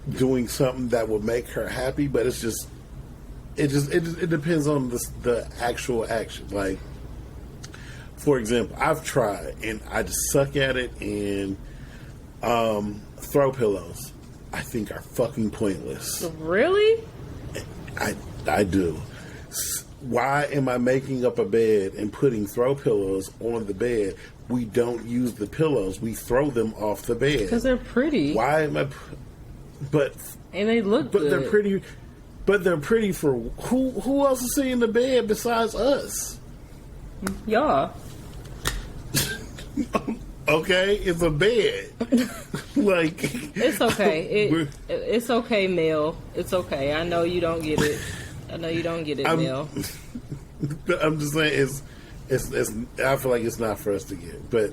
[SPEAKER 2] doing something that would make her happy. But it depends on the actual action. Like, for example, I've tried and I just suck at it, and throw pillows I think are fucking pointless.
[SPEAKER 3] Really?
[SPEAKER 2] I do. Why am I making up a bed and putting throw pillows on the bed? We don't use the pillows. We throw them off the bed.
[SPEAKER 3] Because they're pretty.
[SPEAKER 2] Why am I...
[SPEAKER 3] And they look good.
[SPEAKER 2] They're pretty... But they're pretty for... Who else is sitting in the bed besides us?
[SPEAKER 3] Y'all.
[SPEAKER 2] Okay, it's a bed. Like...
[SPEAKER 3] It's okay. It's okay, Mel. It's okay. I know you don't get it. Mel.
[SPEAKER 2] I'm just saying, it's. I feel like it's not for us to get, but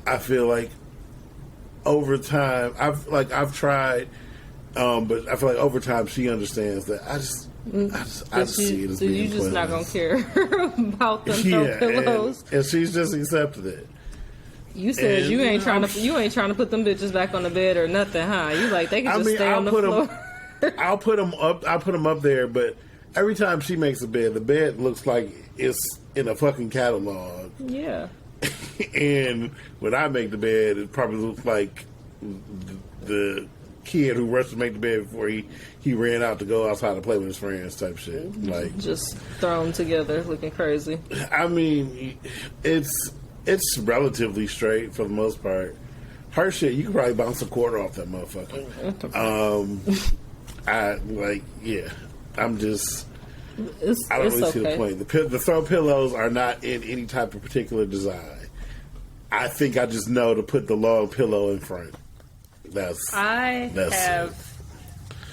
[SPEAKER 2] I feel like over time, I've tried, but I feel like over time she understands that. I just see it as being
[SPEAKER 3] you just not gonna care about them pillows,
[SPEAKER 2] and she's just accepted it.
[SPEAKER 3] You said you ain't trying to put them bitches back on the bed or nothing, huh? You like they can just stay on the floor.
[SPEAKER 2] I'll put them up there, but every time she makes a bed, the bed looks like it's in a fucking catalog.
[SPEAKER 3] Yeah.
[SPEAKER 2] And when I make the bed, it probably looks like the kid who rushed to make the bed before he ran out to go outside to play with his friends type shit. Like,
[SPEAKER 3] just thrown together, looking crazy. I
[SPEAKER 2] mean, it's relatively straight for the most part. Her shit, you can probably bounce a quarter off that motherfucker. I'm just... I don't really see the point. The throw pillows are not in any type of particular design. I think I just know to put the long pillow in front.
[SPEAKER 3] I have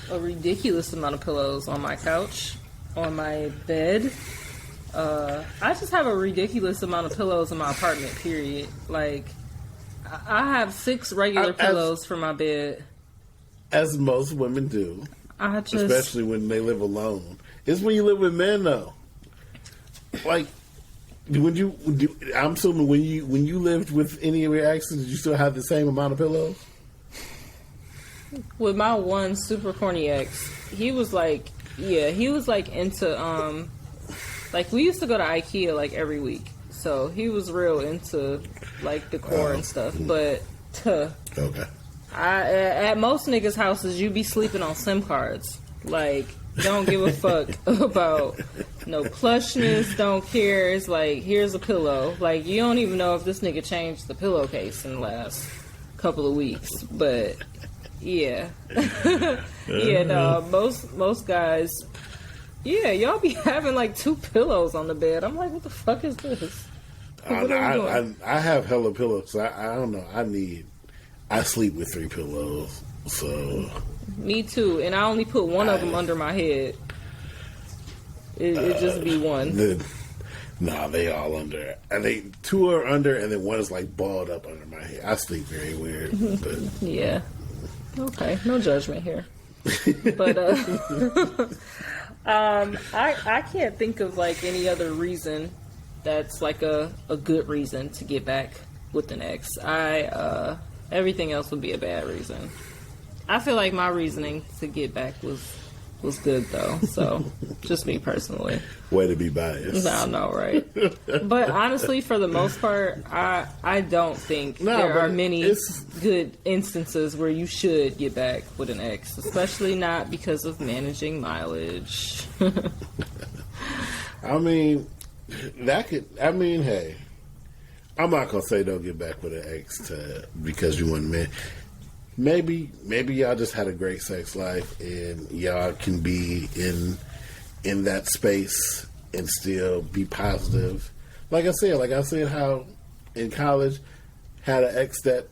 [SPEAKER 3] a ridiculous amount of pillows on my couch, on my bed. I just have a ridiculous amount of pillows in my apartment, period. Like, I have 6 regular pillows for my bed.
[SPEAKER 2] as most women do,
[SPEAKER 3] I just,
[SPEAKER 2] especially when they live alone. It's when you live with men, though. Like, I'm assuming when you lived with any of your exes, did you still have the same amount of pillows?
[SPEAKER 3] with my one super corny ex, he was like into like we used to go to IKEA like every week, so he was real into like decor and stuff. But
[SPEAKER 2] okay,
[SPEAKER 3] at most niggas' houses, you be sleeping on SIM cards. Like, don't give a fuck about no plushness. Don't care. It's like, here's a pillow. Like, you don't even know if this nigga changed the pillowcase in the last couple of weeks. But yeah, yeah. No, most guys. Yeah, y'all be having like 2 pillows on the bed. I'm like, what the fuck is this? What are we doing?
[SPEAKER 2] I have hella pillows. I don't know. I sleep with 3 pillows. So
[SPEAKER 3] me too, and I only put one of them under my head. It just be one.
[SPEAKER 2] Nah, they all under. I think 2 are under, and then one is like balled up under my head. I sleep very weird. But
[SPEAKER 3] yeah. Okay, no judgment here. But I can't think of like any other reason that's like a good reason to get back with an ex. Everything else would be a bad reason. I feel like my reasoning to get back was good though. So just me personally.
[SPEAKER 2] Way to be biased.
[SPEAKER 3] I know, right? But honestly, for the most part, I don't think there are many good instances where you should get back with an ex, especially not because of managing mileage.
[SPEAKER 2] I mean, hey, I'm not gonna say don't get back with an ex because you want men. Maybe y'all just had a great sex life and y'all can be in that space and still be positive. Like I said, how in college had an ex that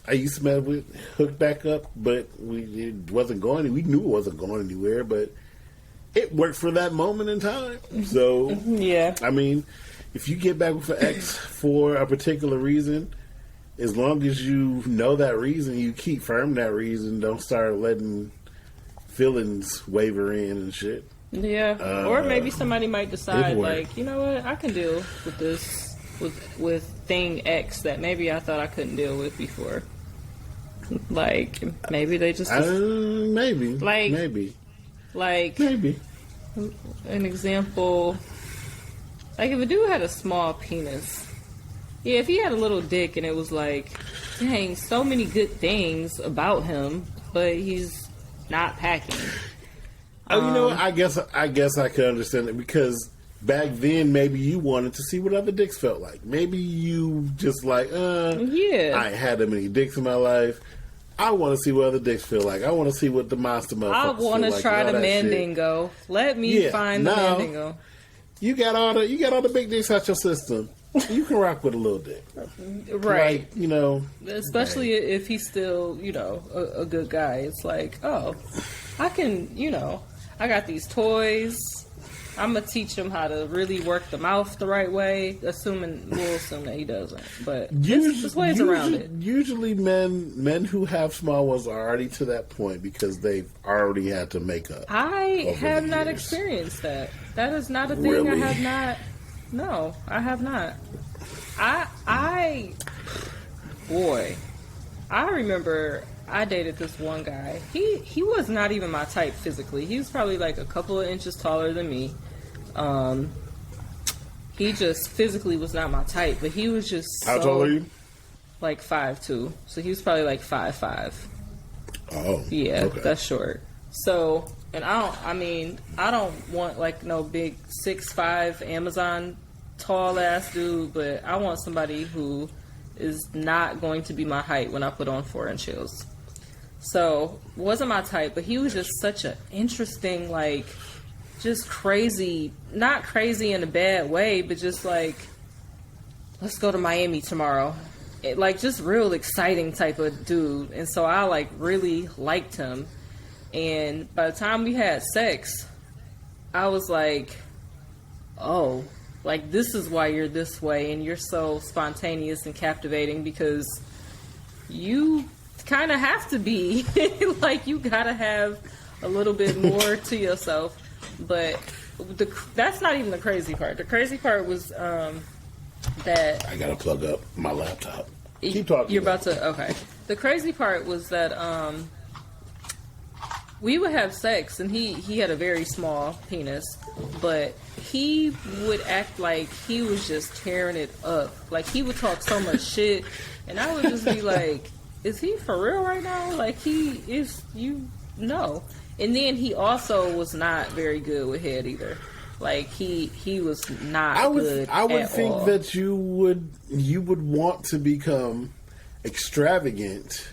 [SPEAKER 2] I used to mess with, hooked back up, but it wasn't going. We knew it wasn't going anywhere, but it worked for that moment in time. So
[SPEAKER 3] yeah,
[SPEAKER 2] I mean, if you get back with an ex for a particular reason, as long as you know that reason, you keep firm that reason. Don't start letting feelings waver in and shit.
[SPEAKER 3] Yeah, or maybe somebody might decide, like, you know what, I can deal with this, with thing X that maybe I thought I couldn't deal with before. Like, maybe they just
[SPEAKER 2] maybe
[SPEAKER 3] an example. Like, if a dude had a small penis. Yeah, if he had a little dick and it was like, dang, so many good things about him, but he's not packing.
[SPEAKER 2] Oh, you know what? I guess I could understand it because back then maybe you wanted to see what other dicks felt like. Maybe you just like,
[SPEAKER 3] yeah,
[SPEAKER 2] I ain't had that many dicks in my life. I want to see what other dicks feel like. I want to see what the monster motherfuckers
[SPEAKER 3] I want to try the Mandingo. Let me find the Mandingo.
[SPEAKER 2] You got all the big dicks out your system. You can rock with a little dick,
[SPEAKER 3] right?
[SPEAKER 2] Like, you know,
[SPEAKER 3] especially if he's still, you know, a good guy. It's like, oh, I can, you know, I got these toys. I'm gonna teach him how to really work the mouth the right way. We'll assume that he doesn't, but there's ways around it.
[SPEAKER 2] Usually, men who have small ones are already to that point because they've already had to make up.
[SPEAKER 3] I have not experienced that. That is not a thing. Really? I have not. No, I have not. I remember I dated this one guy. He was not even my type physically. He was probably like a couple of inches taller than me. He just physically was not my type, but he was just
[SPEAKER 2] How tall are you?
[SPEAKER 3] Like 5'2". So he was probably like 5'5".
[SPEAKER 2] Oh.
[SPEAKER 3] Yeah,
[SPEAKER 2] okay.
[SPEAKER 3] That's short. So, and I don't want like no big 6'5" Amazon tall ass dude, but I want somebody who is not going to be my height when I put on 4-inch heels. So, wasn't my type, but he was just such an interesting, like, just crazy, not crazy in a bad way, but just like, let's go to Miami tomorrow. Like, just real exciting type of dude. And so I like really liked him. And by the time we had sex, I was like, oh, like, this is why you're this way and you're so spontaneous and captivating, because you kind of have to be. Like, you gotta have a little bit more to yourself. But that's not even the crazy part. The crazy part was that...
[SPEAKER 2] I gotta plug up my laptop. Keep talking.
[SPEAKER 3] You're about to... Okay. The crazy part was that we would have sex, and he had a very small penis, but he would act like he was just tearing it up. Like, he would talk so much shit, and I would just be like, is he for real right now? Like, he is, you know. And then he also was not very good with head either. Like, he was not good
[SPEAKER 2] I would
[SPEAKER 3] at
[SPEAKER 2] think
[SPEAKER 3] all.
[SPEAKER 2] that you would want to become extravagant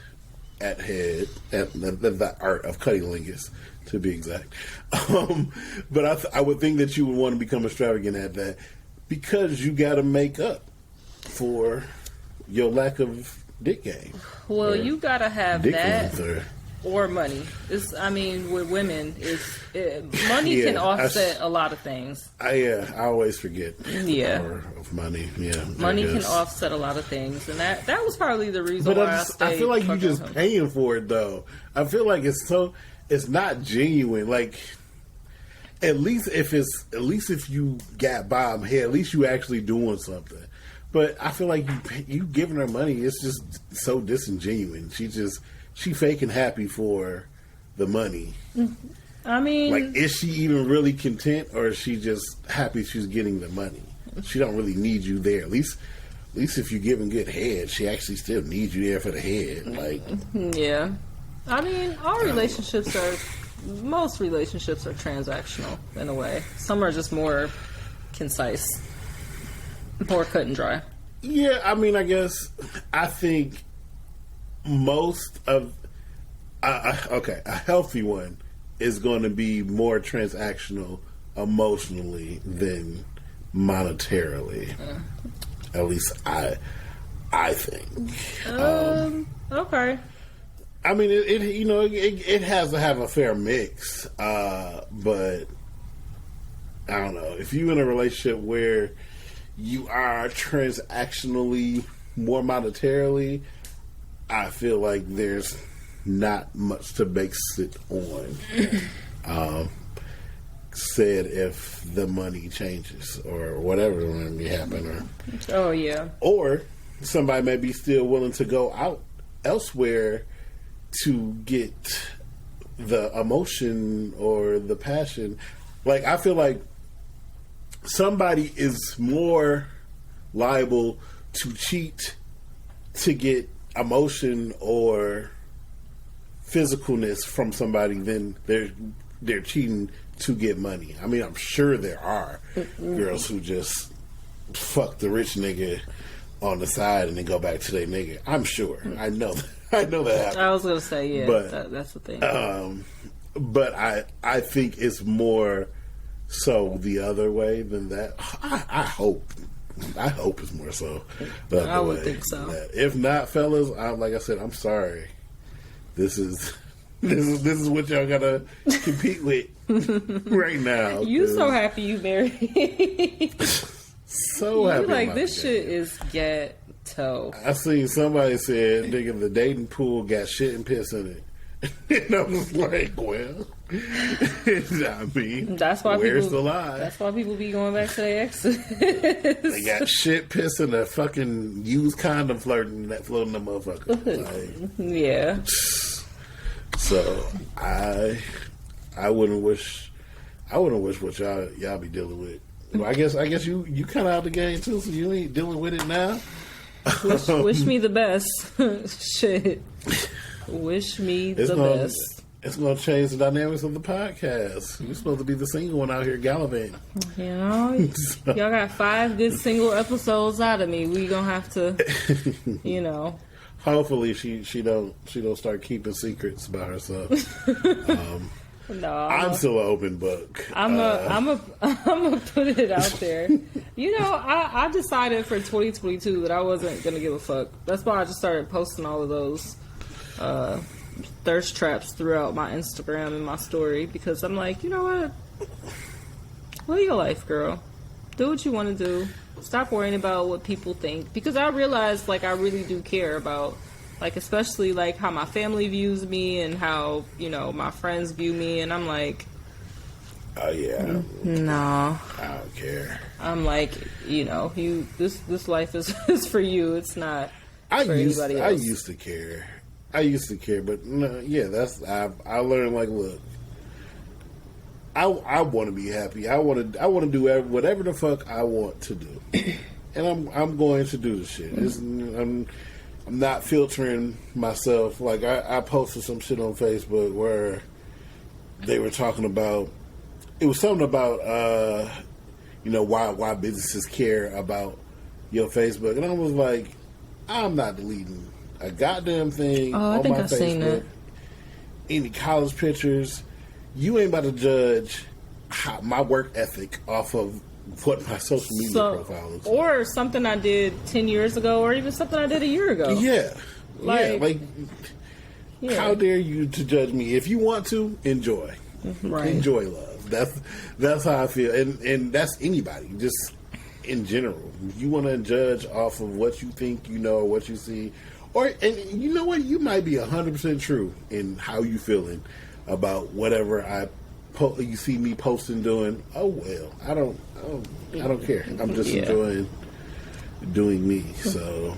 [SPEAKER 2] at head, at the art of cunnilingus, to be exact. But I would think that you would want to become extravagant at that because you got to make up for your lack of dick game.
[SPEAKER 3] Well, you got to have that.
[SPEAKER 2] Length
[SPEAKER 3] or money. I mean, with women, money can offset a lot of things.
[SPEAKER 2] I always forget.
[SPEAKER 3] Yeah,
[SPEAKER 2] the power of money. Yeah,
[SPEAKER 3] money can offset a lot of things, and that was probably the reason why I stayed.
[SPEAKER 2] I feel like you're just paying for it, though. I feel like it's not genuine. Like, at least if you got bomb head, at least you actually doing something. But I feel like you giving her money, it's just so disingenuous. She faking happy for the money.
[SPEAKER 3] I mean,
[SPEAKER 2] like, is she even really content, or is she just happy she's getting the money? She don't really need you there. At least if you're giving good head, she actually still needs you there for the head. Like,
[SPEAKER 3] yeah. I mean, most relationships are transactional in a way. Some are just more concise, more cut and dry.
[SPEAKER 2] Yeah, I mean, I think most of a healthy one is going to be more transactional emotionally than monetarily. At least I think.
[SPEAKER 3] Okay.
[SPEAKER 2] I mean, it has to have a fair mix, but I don't know. If you're in a relationship where you are transactionally more monetarily, I feel like there's not much to base it on. Said if the money changes or whatever may happen, or somebody may be still willing to go out elsewhere to get the emotion or the passion. Like, I feel like somebody is more liable to cheat to get emotion or physicalness from somebody than they're cheating to get money. I mean, I'm sure there are girls who just fuck the rich nigga on the side and then go back to their nigga. I'm sure. I know that happens.
[SPEAKER 3] I was gonna say, yeah, but that's the thing.
[SPEAKER 2] But I think it's more so the other way than that. I hope it's more so the other way.
[SPEAKER 3] I would think so.
[SPEAKER 2] If not, fellas, like I said, I'm sorry. This is what y'all gotta compete with right now.
[SPEAKER 3] You so happy you married?
[SPEAKER 2] So happy.
[SPEAKER 3] You like, this shit is ghetto.
[SPEAKER 2] I seen somebody said, nigga, the dating pool got shit and piss in it. And I was like, well, I mean,
[SPEAKER 3] that's why
[SPEAKER 2] where's the lie?
[SPEAKER 3] That's why people be going back to their exes.
[SPEAKER 2] They got shit, piss, and a fucking used condom floating the motherfucker. Like,
[SPEAKER 3] yeah.
[SPEAKER 2] So I wouldn't wish what y'all be dealing with. Well, I guess you kind of out the game too, so you ain't dealing with it now.
[SPEAKER 3] Wish me the best. Shit. Wish me the best.
[SPEAKER 2] It's going to change the dynamics of the podcast. You're supposed to be the single one out here gallivanting.
[SPEAKER 3] You know, y'all got 5 good single episodes out of me. We gonna have to, you know.
[SPEAKER 2] Hopefully, she don't start keeping secrets about herself.
[SPEAKER 3] No,
[SPEAKER 2] I'm still an open book.
[SPEAKER 3] I'm a put it out there. You know, I decided for 2022 that I wasn't gonna give a fuck. That's why I just started posting all of those thirst traps throughout my Instagram and my story, because I'm like, you know what? Live your life, girl. Do what you want to do. Stop worrying about what people think, because I realize, like, I really do care about Like, especially, like, how my family views me and how, you know, my friends view me. And I'm like,
[SPEAKER 2] oh, yeah.
[SPEAKER 3] no.
[SPEAKER 2] I don't care.
[SPEAKER 3] I'm like, you know, this life is for you. It's not for anybody else.
[SPEAKER 2] I used to care. But no, yeah, I learned, like, look, I want to be happy. I want to do whatever the fuck I want to do. And I'm going to do the shit. I'm not filtering myself. Like, I posted some shit on Facebook where they were talking about, it was something about, you know, why businesses care about your Facebook. And I was like, I'm not deleting a goddamn thing on my Facebook. Seen that. Any college pictures. You ain't about to judge my work ethic off of what my social media profile is.
[SPEAKER 3] Or something I did 10 years ago, or even something I did a year ago.
[SPEAKER 2] Yeah. How dare you to judge me? If you want to, enjoy. Right. Enjoy love. That's how I feel. And that's anybody, just in general. You want to judge off of what you think you know, or what you see. And you know what? You might be 100% true in how you feeling about whatever you see me posting, doing. Oh well, I don't care. I'm just enjoying doing me. So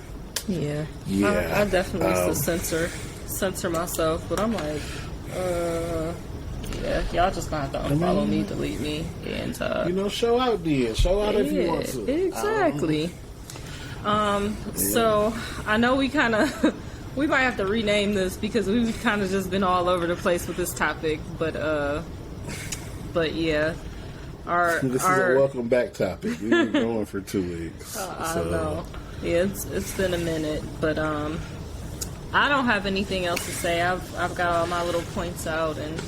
[SPEAKER 3] yeah. I definitely used to censor myself, but I'm like, yeah, y'all just gonna have to unfollow me, delete me, and
[SPEAKER 2] you know, show out if you want to.
[SPEAKER 3] Exactly. So I know we might have to rename this because we've kind of just been all over the place with this topic, but yeah,
[SPEAKER 2] this is a welcome back topic. We've been going for 2 weeks.
[SPEAKER 3] I don't know. Yeah, it's been a minute, but I don't have anything else to say. I've got all my little points out, and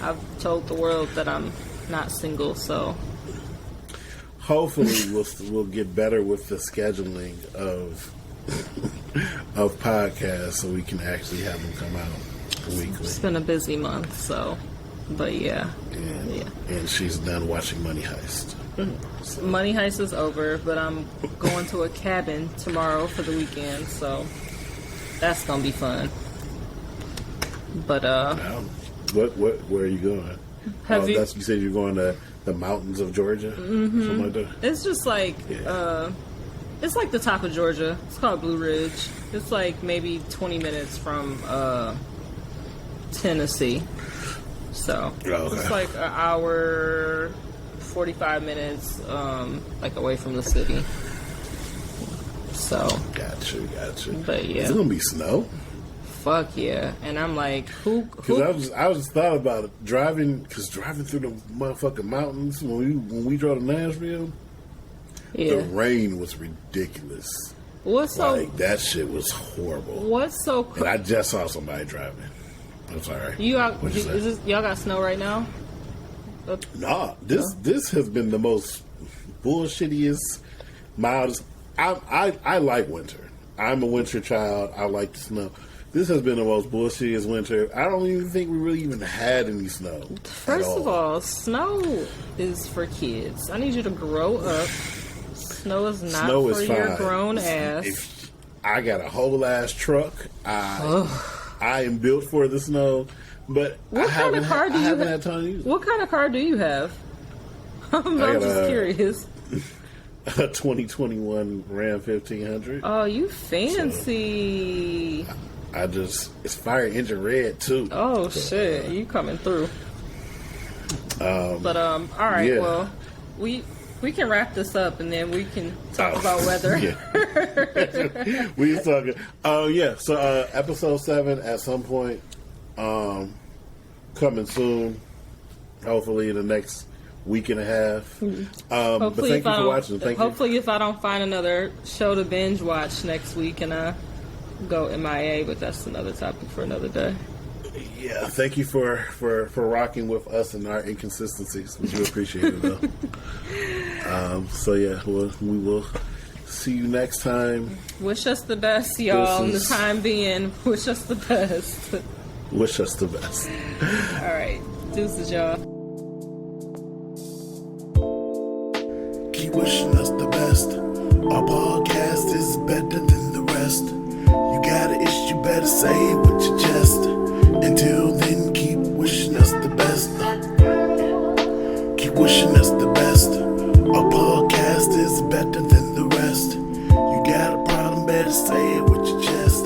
[SPEAKER 3] I've told the world that I'm not single. So
[SPEAKER 2] hopefully we'll get better with the scheduling of podcasts, so we can actually have them come out weekly.
[SPEAKER 3] It's been a busy month, so. But yeah.
[SPEAKER 2] And she's done watching Money Heist.
[SPEAKER 3] So. Money Heist is over, but I'm going to a cabin tomorrow for the weekend, so that's gonna be fun. But
[SPEAKER 2] where are you going? You said you're going to the mountains of Georgia? Mm-hmm. Something like that?
[SPEAKER 3] It's just like it's like the top of Georgia. It's called Blue Ridge. It's like maybe 20 minutes from Tennessee. So It's like an hour, 45 minutes, like away from the city. So
[SPEAKER 2] gotcha.
[SPEAKER 3] But yeah,
[SPEAKER 2] is it gonna be snow?
[SPEAKER 3] Fuck yeah! And I'm like, who?
[SPEAKER 2] Because I was thought about it driving through the motherfucking mountains when we drove to Nashville. Yeah. The rain was ridiculous. That shit was horrible.
[SPEAKER 3] What's so?
[SPEAKER 2] And I just saw somebody driving. I'm sorry.
[SPEAKER 3] Y'all got snow right now?
[SPEAKER 2] Nah, this has been the most bullshittiest, mildest. I like winter. I'm a winter child. I like the snow. This has been the most bullshittiest winter. I don't even think we really even had any snow.
[SPEAKER 3] First of all, snow is for kids. I need you to grow up. Snow is not for your grown ass.
[SPEAKER 2] I got a whole ass truck. I am built for the snow, but I haven't had time to use it.
[SPEAKER 3] What kind of car do you have? I'm just curious.
[SPEAKER 2] A 2021 Ram 1500.
[SPEAKER 3] Oh, you fancy.
[SPEAKER 2] So it's fire engine red too.
[SPEAKER 3] Oh, shit. You coming through. All right, yeah. Well, we can wrap this up and then we can talk about weather.
[SPEAKER 2] Yeah. We just talking. So episode 7 at some point, coming soon. Hopefully in the next week and a half. But thank you for watching.
[SPEAKER 3] Hopefully, if I don't find another show to binge watch next week and I go MIA, but that's another topic for another day.
[SPEAKER 2] Yeah, thank you for rocking with us and our inconsistencies. We do appreciate it, though. We will see you next time.
[SPEAKER 3] Wish us the best, y'all. In the time being, wish us the best.
[SPEAKER 2] Wish us the best.
[SPEAKER 3] All right. Deuces, y'all.
[SPEAKER 1] Keep wishing us the best. Our podcast is better than the rest. You got an issue, better better say it with your chest. Until then, keep wishing us the best. Keep wishing us the best. Our podcast is better than the rest. You got a problem, better say it with your chest.